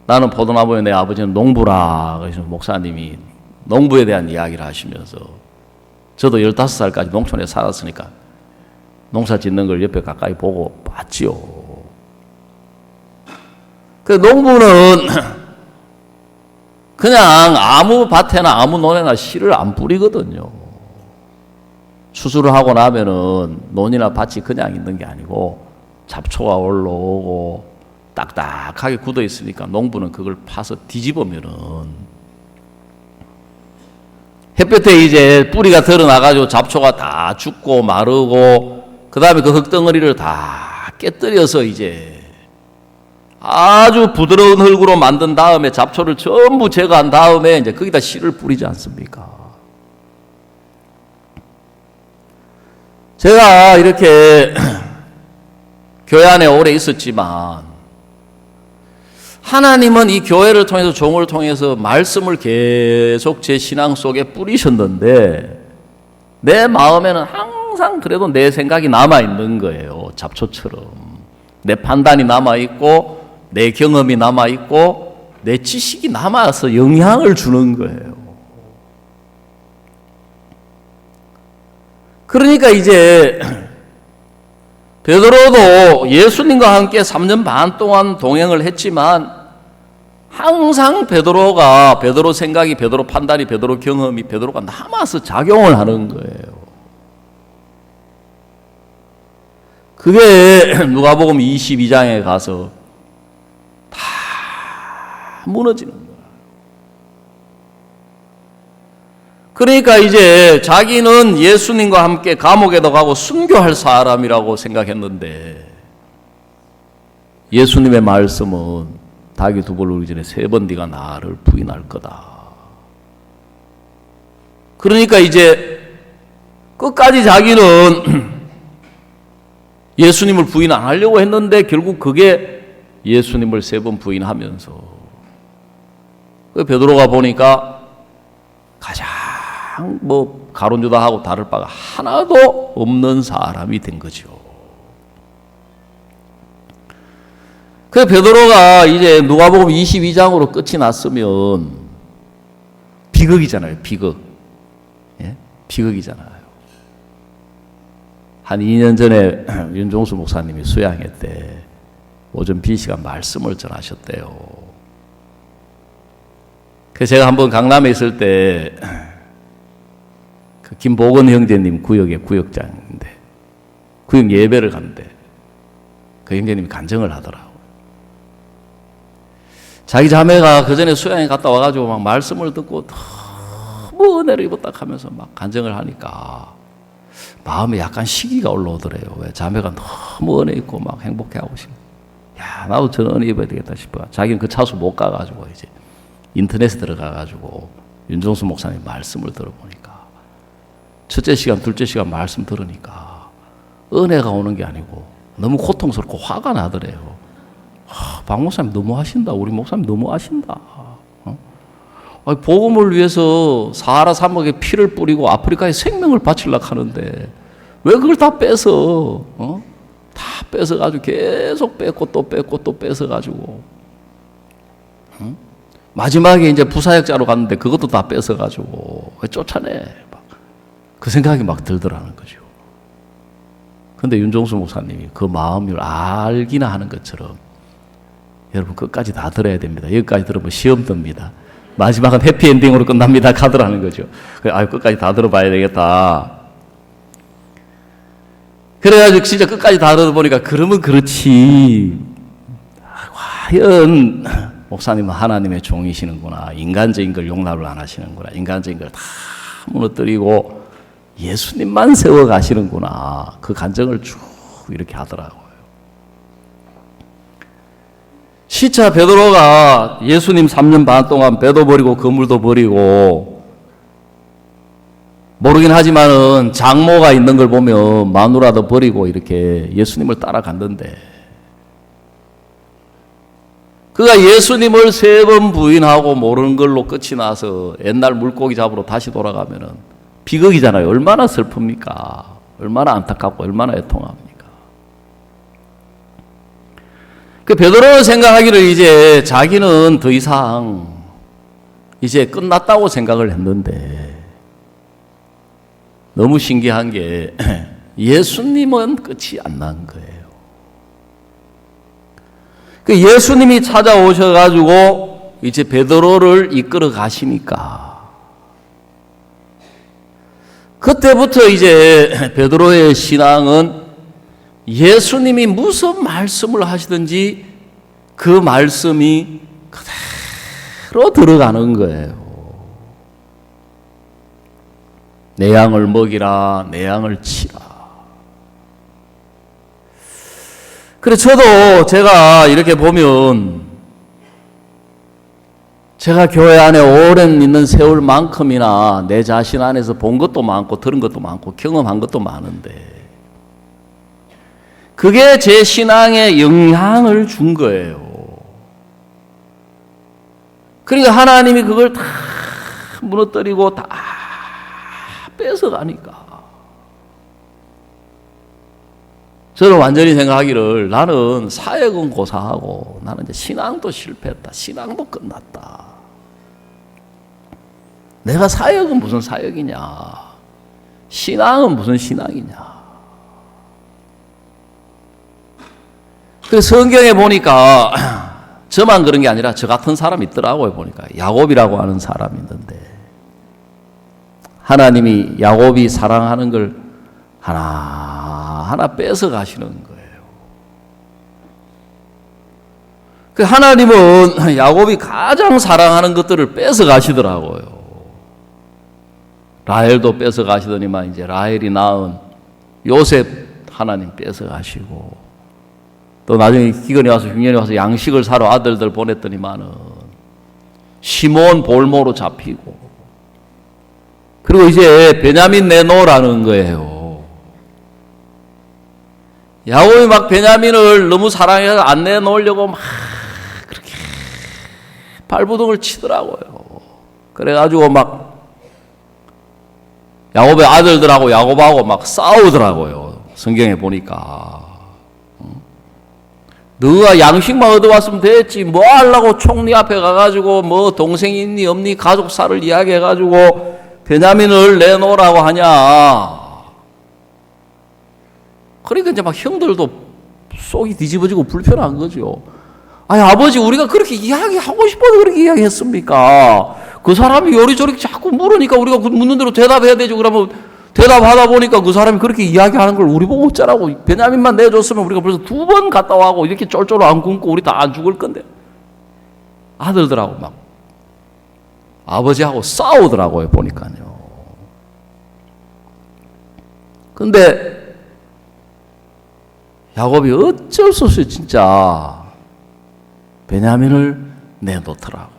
나는 포도나무에 내 아버지는 농부라, 그래서 목사님이 농부에 대한 이야기를 하시면서, 저도 15살까지 농촌에 살았으니까 농사 짓는 걸 옆에 가까이 보고 봤지요. 그 농부는 그냥 아무 밭에나 아무 논에나 씨를 안 뿌리거든요. 수술을 하고 나면은 논이나 밭이 그냥 있는 게 아니고 잡초가 올라오고 딱딱하게 굳어 있으니까 농부는 그걸 파서 뒤집으면은 햇볕에 이제 뿌리가 드러나가지고 잡초가 다 죽고 마르고, 그 다음에 그 흙덩어리를 다 깨뜨려서 이제 아주 부드러운 흙으로 만든 다음에 잡초를 전부 제거한 다음에 이제 거기다 씨를 뿌리지 않습니까? 제가 이렇게 교회 안에 오래 있었지만 하나님은 이 교회를 통해서, 종을 통해서 말씀을 계속 제 신앙 속에 뿌리셨는데 내 마음에는 항상 그래도 내 생각이 남아있는 거예요. 잡초처럼. 내 판단이 남아있고 내 경험이 남아있고 내 지식이 남아서 영향을 주는 거예요. 그러니까 이제 베드로도 예수님과 함께 3년 반 동안 동행을 했지만 항상 베드로 생각이, 베드로 판단이, 베드로 경험이 베드로가 남아서 작용을 하는 거예요. 그게 누가복음 22장에 가서 다 무너지는 거예요. 그러니까 이제 자기는 예수님과 함께 감옥에도 가고 순교할 사람이라고 생각했는데, 예수님의 말씀은 닭이 두 번 울기 전에 3번 네가 나를 부인할 거다. 그러니까 이제 끝까지 자기는 예수님을 부인 안 하려고 했는데 결국 그게 예수님을 3번 부인하면서, 베드로가 보니까 가장 가론유다하고 다를 바가 하나도 없는 사람이 된 거죠. 그 베드로가 이제 누가복음 22장으로 끝이 났으면 비극이잖아요. 비극. 예? 비극이잖아요. 한 2년 전에 윤종수 목사님이 수양회 때 오전 B시간 말씀을 전하셨대요. 그래서 제가 한번 강남에 있을 때 그 김보건 형제님 구역의 구역장인데 구역 예배를 갔는데 그 형제님이 간증을 하더라고요. 자기 자매가 그 전에 수양에 갔다 와가지고 막 말씀을 듣고 너무 은혜를 입었다 하면서 막 간증을 하니까 마음에 약간 시기가 올라오더래요. 왜? 자매가 너무 은혜 입고 막 행복해하고 싶어. 야, 나도 저런 은혜 입어야 되겠다 싶어. 자기는 그 차수 못 가가지고 이제 인터넷에 들어가가지고 윤종수 목사님 말씀을 들어보니까 첫째 시간, 둘째 시간 말씀 들으니까 은혜가 오는 게 아니고 너무 고통스럽고 화가 나더래요. 박 목사님 너무 하신다. 우리 목사님 너무 하신다. 아니, 복음을 위해서 사하라 사막에 피를 뿌리고 아프리카에 생명을 바치려고 하는데 왜 그걸 다 뺏어? 다 뺏어가지고 계속 뺏고 또 뺏고 또 뺏어가지고 마지막에 이제 부사역자로 갔는데 그것도 다 뺏어가지고 쫓아내. 그 생각이 막 들더라는 거죠. 근데 윤종수 목사님이 그 마음을 알기나 하는 것처럼 여러분 끝까지 다 들어야 됩니다. 여기까지 들으면 시험 듭니다. 마지막은 해피엔딩으로 끝납니다. 가더라는 거죠. 끝까지 다 들어봐야 되겠다. 그래가지고 진짜 끝까지 다 들어보니까 그러면 그렇지. 과연 목사님은 하나님의 종이시는구나. 인간적인 걸 용납을 안 하시는구나. 인간적인 걸 다 무너뜨리고 예수님만 세워가시는구나. 그 간증을 쭉 이렇게 하더라고요. 시차 베드로가 예수님 3년 반 동안 배도 버리고 그물도 버리고 모르긴 하지만은 장모가 있는 걸 보면 마누라도 버리고 이렇게 예수님을 따라갔는데 그가 예수님을 3번 부인하고 모르는 걸로 끝이 나서 옛날 물고기 잡으러 다시 돌아가면은 비극이잖아요. 얼마나 슬픕니까? 얼마나 안타깝고 얼마나 애통합니까? 그 베드로는 생각하기를 이제 자기는 더 이상 이제 끝났다고 생각을 했는데 너무 신기한 게 예수님은 끝이 안 난 거예요. 그 예수님이 찾아오셔가지고 이제 베드로를 이끌어 가시니까 그때부터 이제 베드로의 신앙은 예수님이 무슨 말씀을 하시든지 그 말씀이 그대로 들어가는 거예요. 내 양을 먹이라, 내 양을 치라. 그래, 저도 제가 이렇게 보면 제가 교회 안에 오랜 있는 세월만큼이나 내 자신 안에서 본 것도 많고 들은 것도 많고 경험한 것도 많은데 그게 제 신앙에 영향을 준 거예요. 그러니까 하나님이 그걸 다 무너뜨리고 다 뺏어가니까 저는 완전히 생각하기를 나는 사역은 고사하고 나는 이제 신앙도 실패했다. 신앙도 끝났다. 내가 사역은 무슨 사역이냐. 신앙은 무슨 신앙이냐. 그 성경에 보니까 저만 그런 게 아니라 저 같은 사람이 있더라고요. 보니까 야곱이라고 하는 사람이 있는데 하나님이 야곱이 사랑하는 걸 하나하나 뺏어 가시는 거예요. 그 하나님은 야곱이 가장 사랑하는 것들을 뺏어 가시더라고요. 라헬도 뺏어 가시더니만 이제 라헬이 낳은 요셉 하나님 뺏어 가시고 또 나중에 기근이 와서 흉년이 와서 양식을 사러 아들들 보냈더니만은 시몬 볼모로 잡히고 그리고 이제 베냐민 내놓으라는 거예요. 야곱이 막 베냐민을 너무 사랑해서 안 내놓으려고 막 그렇게 발부둥을 치더라고요. 그래가지고 막 야곱의 아들들하고 야곱하고 막 싸우더라고요. 성경에 보니까. 너가 양식만 얻어왔으면 됐지 뭐 하려고 총리 앞에 가가지고 뭐 동생이 있니 없니 가족사를 이야기해가지고 베냐민을 내놓으라고 하냐. 그러니까 이제 막 형들도 속이 뒤집어지고 불편한 거죠. 아니 아버지 우리가 그렇게 이야기하고 싶어서 그렇게 이야기했습니까? 그 사람이 요리조리 자꾸 물으니까 우리가 묻는 대로 대답해야 되죠. 그러면 대답하다 보니까 그 사람이 그렇게 이야기하는 걸 우리 보고 어쩌라고. 베냐민만 내줬으면 우리가 벌써 2번 갔다 와고 이렇게 쫄쫄 안 굶고 우리 다 안 죽을 건데. 아들들하고 막 아버지하고 싸우더라고요. 보니까요. 근데 야곱이 어쩔 수 없이 진짜 베냐민을 내놓더라고요.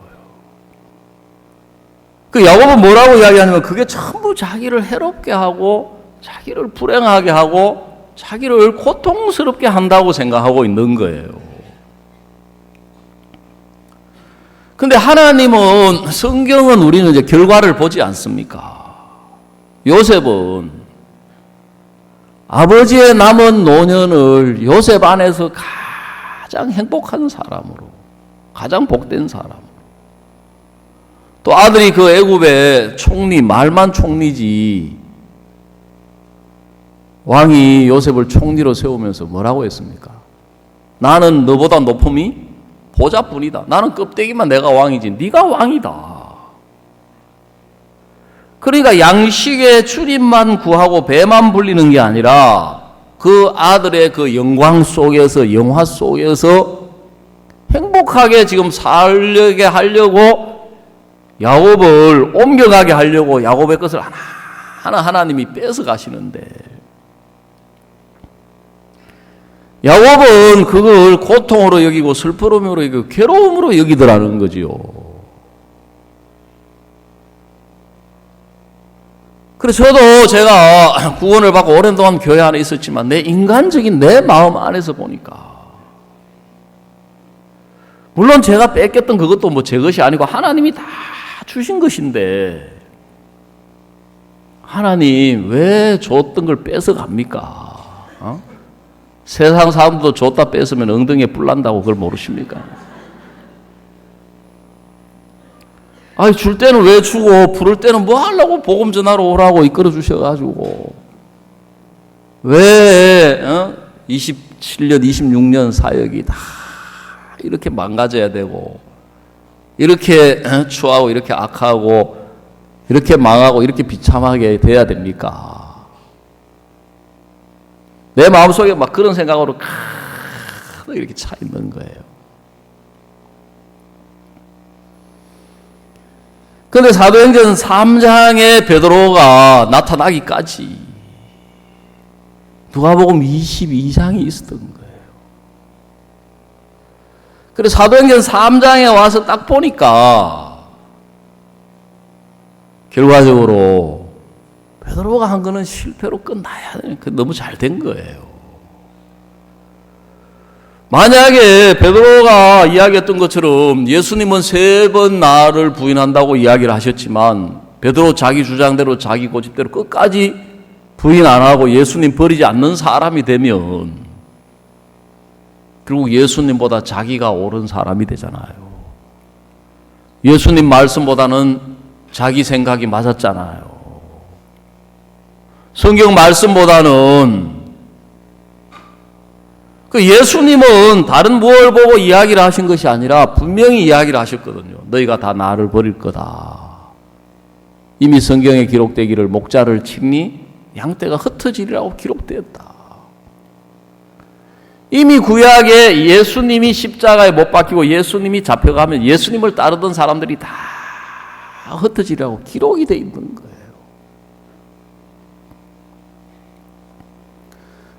그 야곱은 뭐라고 이야기하냐면 그게 전부 자기를 해롭게 하고 자기를 불행하게 하고 자기를 고통스럽게 한다고 생각하고 있는 거예요. 근데 하나님은 성경은 우리는 이제 결과를 보지 않습니까? 요셉은 아버지의 남은 노년을 요셉 안에서 가장 행복한 사람으로 가장 복된 사람으로 또 아들이 그 애굽의 총리 말만 총리지 왕이 요셉을 총리로 세우면서 뭐라고 했습니까? 나는 너보다 높음이 보좌뿐이다. 나는 껍데기만 내가 왕이지 네가 왕이다. 그러니까 양식의 출입만 구하고 배만 불리는 게 아니라 그 아들의 그 영광 속에서 영화 속에서 행복하게 지금 살게 하려고 야곱을 옮겨가게 하려고 야곱의 것을 하나하나 하나님이 뺏어 가시는데 야곱은 그걸 고통으로 여기고 슬픔으로 여기고 괴로움으로 여기더라는 거지요. 그래서 저도 제가 구원을 받고 오랜 동안 교회 안에 있었지만 내 인간적인 내 마음 안에서 보니까 물론 제가 뺏겼던 그것도 뭐 제 것이 아니고 하나님이 다 주신 것인데 하나님 왜 줬던 걸 뺏어 갑니까? 세상 사람도 줬다 뺏으면 엉덩이에 뿔 난다고 그걸 모르십니까? 아니 줄 때는 왜 주고 부를 때는 뭐 하려고 복음 전하러 오라고 이끌어 주셔가지고 왜 27년 26년 사역이 다 이렇게 망가져야 되고 이렇게 추하고 이렇게 악하고 이렇게 망하고 이렇게 비참하게 돼야 됩니까? 내 마음속에 막 그런 생각으로 이렇게 차 있는 거예요. 그런데 사도행전 3장에 베드로가 나타나기까지 누가복음 22장이 있었던 거예요. 그래서 사도행전 3장에 와서 딱 보니까 결과적으로 베드로가 한 거는 실패로 끝나야 되는, 너무 잘 된 거예요. 만약에 베드로가 이야기했던 것처럼 예수님은 3번 나를 부인한다고 이야기를 하셨지만 베드로 자기 주장대로 자기 고집대로 끝까지 부인 안 하고 예수님 버리지 않는 사람이 되면 결국 예수님보다 자기가 옳은 사람이 되잖아요. 예수님 말씀보다는 자기 생각이 맞았잖아요. 성경 말씀보다는 그 예수님은 다른 무엇을 보고 이야기를 하신 것이 아니라 분명히 이야기를 하셨거든요. 너희가 다 나를 버릴 거다. 이미 성경에 기록되기를 목자를 치니 양떼가 흩어지리라고 기록되었다. 이미 구약에 예수님이 십자가에 못 박히고 예수님이 잡혀가면 예수님을 따르던 사람들이 다 흩어지리라고 기록이 되어 있는 거예요.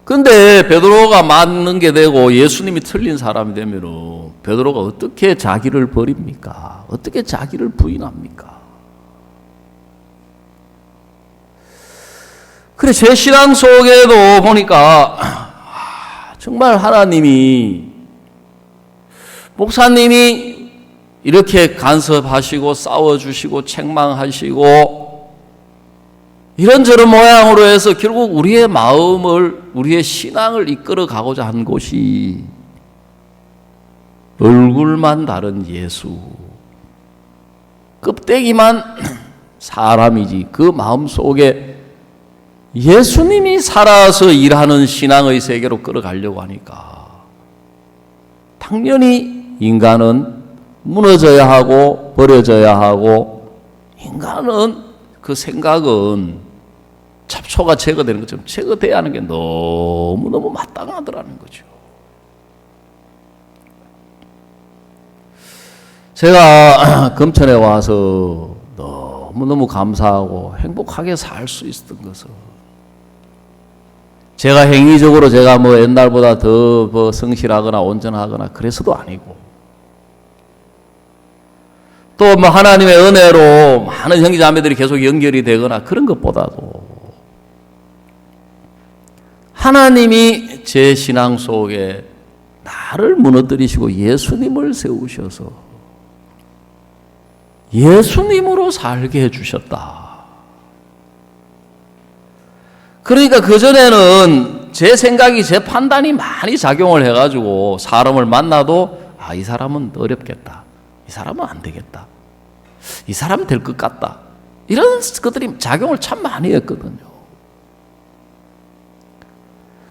근데 베드로가 맞는 게 되고 예수님이 틀린 사람이 되면 베드로가 어떻게 자기를 버립니까? 어떻게 자기를 부인합니까? 그래 제 신앙 속에도 보니까 정말 하나님이 목사님이 이렇게 간섭하시고 싸워주시고 책망하시고 이런저런 모양으로 해서 결국 우리의 마음을 우리의 신앙을 이끌어 가고자 한 곳이 얼굴만 다른 예수, 껍데기만 사람이지 그 마음속에 예수님이 살아서 일하는 신앙의 세계로 끌어가려고 하니까 당연히 인간은 무너져야 하고 버려져야 하고 인간은 그 생각은 잡초가 제거되는 것처럼 제거돼야 하는 게 너무너무 마땅하더라는 거죠. 제가 금천에 와서 너무너무 감사하고 행복하게 살 수 있었던 것은 제가 행위적으로 제가 뭐 옛날보다 더 성실하거나 온전하거나 그래서도 아니고 또 뭐 하나님의 은혜로 많은 형제자매들이 계속 연결이 되거나 그런 것보다도 하나님이 제 신앙 속에 나를 무너뜨리시고 예수님을 세우셔서 예수님으로 살게 해주셨다. 그러니까 그전에는 제 생각이 제 판단이 많이 작용을 해가지고 사람을 만나도 이 사람은 어렵겠다. 이 사람은 안 되겠다. 이 사람은 될 것 같다. 이런 것들이 작용을 참 많이 했거든요.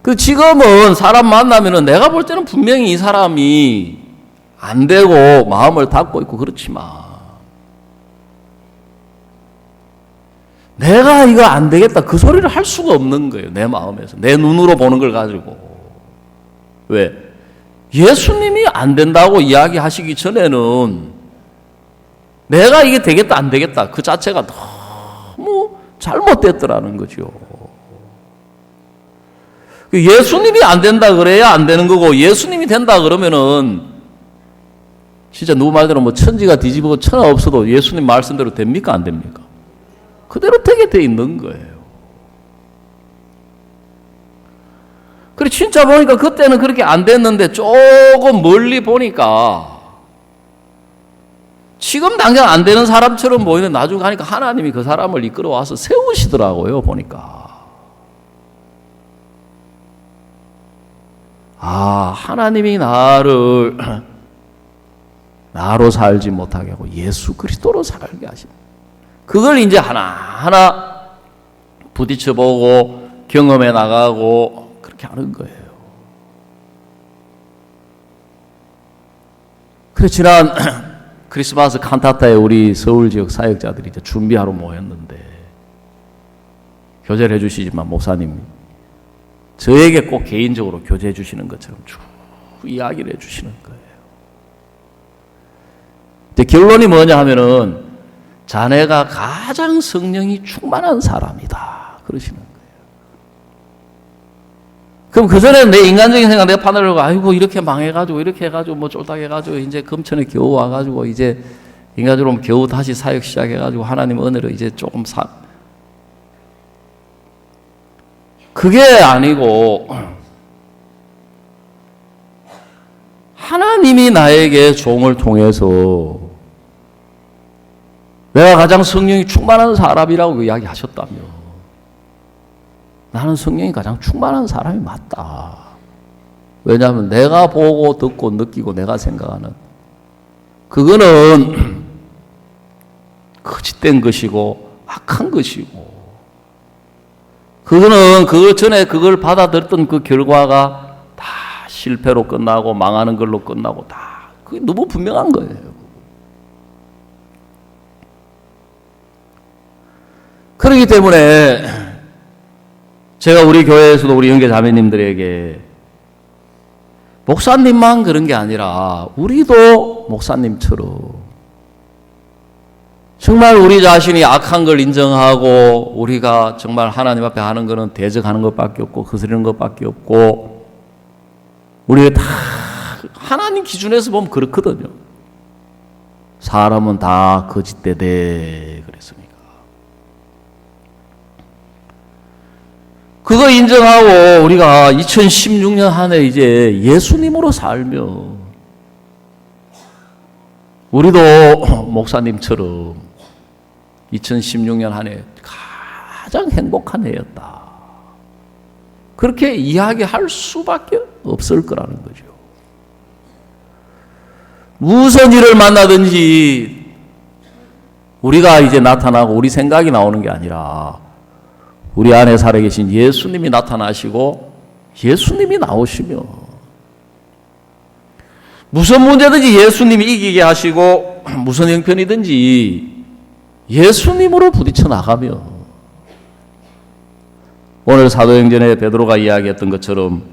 그 지금은 사람 만나면은 내가 볼 때는 분명히 이 사람이 안 되고 마음을 닫고 있고 그렇지만 내가 이거 안 되겠다 그 소리를 할 수가 없는 거예요. 내 마음에서 내 눈으로 보는 걸 가지고. 왜? 예수님이 안 된다고 이야기하시기 전에는 내가 이게 되겠다 안 되겠다 그 자체가 너무 잘못됐더라는 거죠. 예수님이 안 된다 그래야 안 되는 거고, 예수님이 된다 그러면은 진짜 누구 말대로 뭐 천지가 뒤집어고 천하 없어도 예수님 말씀대로 됩니까? 안 됩니까? 그대로 되게 돼 있는 거예요. 그래, 진짜 보니까 그때는 그렇게 안 됐는데 조금 멀리 보니까 지금 당장 안 되는 사람처럼 보이는, 나중에 가니까 하나님이 그 사람을 이끌어와서 세우시더라고요, 보니까. 아, 하나님이 나로 살지 못하게 하고 예수 그리스도로 살게 하신. 그걸 이제 하나하나 부딪혀보고 경험해 나가고 그렇게 하는 거예요. 그래서 지난 크리스마스 칸타타에 우리 서울 지역 사역자들이 이제 준비하러 모였는데, 교제를 해주시지만 목사님 저에게 꼭 개인적으로 교제해 주시는 것처럼 쭉 이야기를 해 주시는 거예요. 근데 결론이 뭐냐 하면은, 자네가 가장 성령이 충만한 사람이다 그러시는 거예요. 그럼 그전에는 내 인간적인 생각, 내가 판단을 하고, 아이고 이렇게 망해가지고 이렇게 해가지고 뭐 쫄딱 해가지고 이제 금천에 겨우 와가지고 이제 인간적으로 겨우 다시 사역 시작해가지고 하나님 은혜로 이제 조금 그게 아니고, 하나님이 나에게 종을 통해서 내가 가장 성령이 충만한 사람이라고 이야기하셨다며, 나는 성령이 가장 충만한 사람이 맞다. 왜냐하면 내가 보고 듣고 느끼고 내가 생각하는 그거는 거짓된 것이고 악한 것이고, 그거는 그걸 전에 그걸 받아들였던 그 결과가 다 실패로 끝나고 망하는 걸로 끝나고, 다 그게 너무 분명한 거예요. 그렇기 때문에 제가 우리 교회에서도 우리 형제 자매님들에게, 목사님만 그런 게 아니라 우리도 목사님처럼 정말 우리 자신이 악한 걸 인정하고, 우리가 정말 하나님 앞에 하는 거는 대적하는 것밖에 없고 거스르는 것밖에 없고, 우리가 다 하나님 기준에서 보면 그렇거든요. 사람은 다 거짓되대 그랬습니까? 그거 인정하고 우리가 2016년 한 해 이제 예수님으로 살며, 우리도 목사님처럼 2016년 한 해 가장 행복한 해였다, 그렇게 이야기할 수밖에 없을 거라는 거죠. 무슨 일을 만나든지 우리가 이제 나타나고 우리 생각이 나오는 게 아니라, 우리 안에 살아계신 예수님이 나타나시고 예수님이 나오시며, 무슨 문제든지 예수님이 이기게 하시고, 무슨 형편이든지 예수님으로 부딪혀 나가며, 오늘 사도행전에 베드로가 이야기했던 것처럼,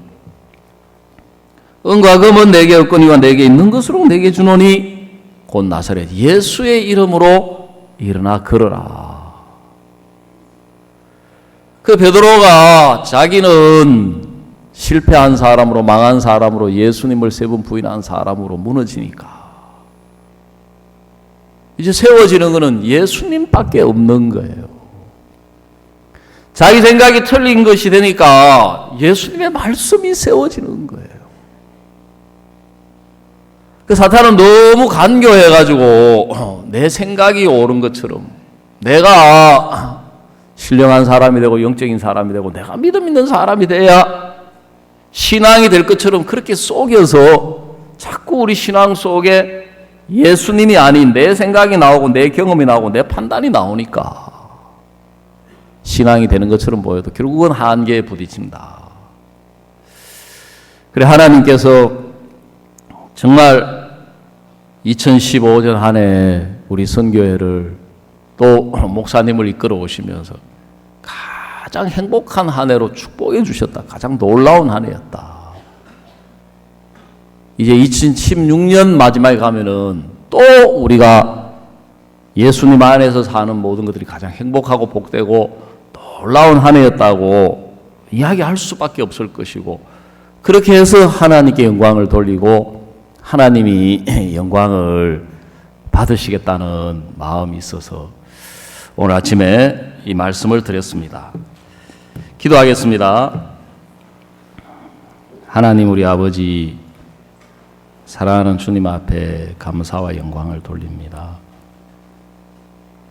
은과 금은 내게 없거니와 내게 있는 것으로 내게 주노니 곧 나사렛 예수의 이름으로 일어나 걸어라. 그 베드로가 자기는 실패한 사람으로, 망한 사람으로, 예수님을 세 번 부인한 사람으로 무너지니까 이제 세워지는 것은 예수님밖에 없는 거예요. 자기 생각이 틀린 것이 되니까 예수님의 말씀이 세워지는 거예요. 그 사탄은 너무 간교해가지고 내 생각이 옳은 것처럼, 내가 신령한 사람이 되고 영적인 사람이 되고 내가 믿음 있는 사람이 돼야 신앙이 될 것처럼 그렇게 속여서 자꾸 우리 신앙 속에 예수님이 아닌 내 생각이 나오고 내 경험이 나오고 내 판단이 나오니까 신앙이 되는 것처럼 보여도 결국은 한계에 부딪힌다. 그래, 하나님께서 정말 2015년 한 해 우리 선교회를 또 목사님을 이끌어 오시면서 가장 행복한 한 해로 축복해 주셨다. 가장 놀라운 한 해였다. 이제 2016년 마지막에 가면은 또 우리가 예수님 안에서 사는 모든 것들이 가장 행복하고 복되고 놀라운 한 해였다고 이야기할 수밖에 없을 것이고, 그렇게 해서 하나님께 영광을 돌리고 하나님이 영광을 받으시겠다는 마음이 있어서 오늘 아침에 이 말씀을 드렸습니다. 기도하겠습니다. 하나님 우리 아버지, 사랑하는 주님 앞에 감사와 영광을 돌립니다.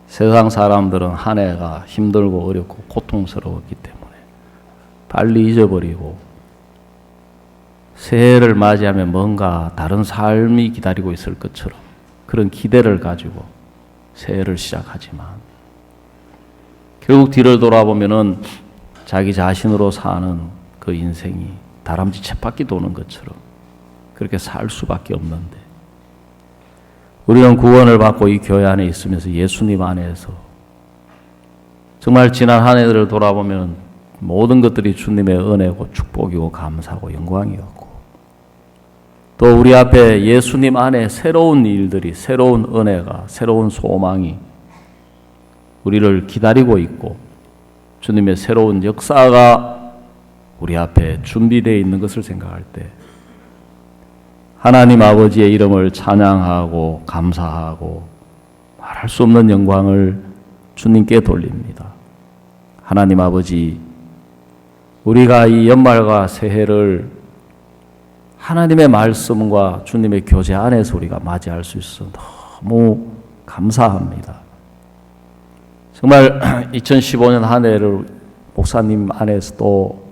세상 사람들은 한 해가 힘들고 어렵고 고통스러웠기 때문에 빨리 잊어버리고 새해를 맞이하면 뭔가 다른 삶이 기다리고 있을 것처럼 그런 기대를 가지고 새해를 시작하지만 결국 뒤를 돌아보면은 자기 자신으로 사는 그 인생이 다람쥐 쳇바퀴 도는 것처럼 그렇게 살 수밖에 없는데, 우리는 구원을 받고 이 교회 안에 있으면서 예수님 안에서 정말 지난 한 해를 돌아보면 모든 것들이 주님의 은혜고 축복이고 감사고 영광이었고, 또 우리 앞에 예수님 안에 새로운 일들이, 새로운 은혜가, 새로운 소망이 우리를 기다리고 있고 주님의 새로운 역사가 우리 앞에 준비되어 있는 것을 생각할 때 하나님 아버지의 이름을 찬양하고 감사하고 말할 수 없는 영광을 주님께 돌립니다. 하나님 아버지, 우리가 이 연말과 새해를 하나님의 말씀과 주님의 교제 안에서 우리가 맞이할 수 있어 너무 감사합니다. 정말 2015년 한 해를 목사님 안에서 또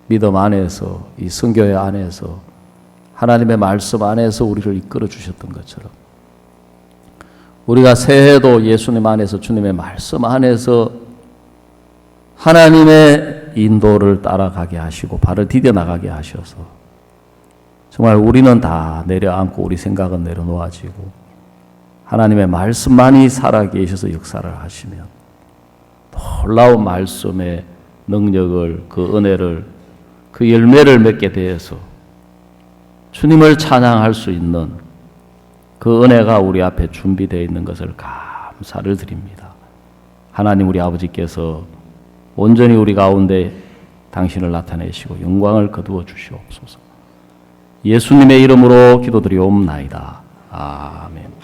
믿음 안에서 이 선교회 안에서 하나님의 말씀 안에서 우리를 이끌어 주셨던 것처럼 우리가 새해도 예수님 안에서 주님의 말씀 안에서 하나님의 인도를 따라가게 하시고 발을 디뎌 나가게 하셔서 정말 우리는 다 내려앉고 우리 생각은 내려놓아지고 하나님의 말씀만이 살아계셔서 역사를 하시면 놀라운 말씀의 능력을, 그 은혜를, 그 열매를 맺게 되어서 주님을 찬양할 수 있는 그 은혜가 우리 앞에 준비되어 있는 것을 감사를 드립니다. 하나님 우리 아버지께서 온전히 우리 가운데 당신을 나타내시고 영광을 거두어 주시옵소서. 예수님의 이름으로 기도드리옵나이다. 아멘.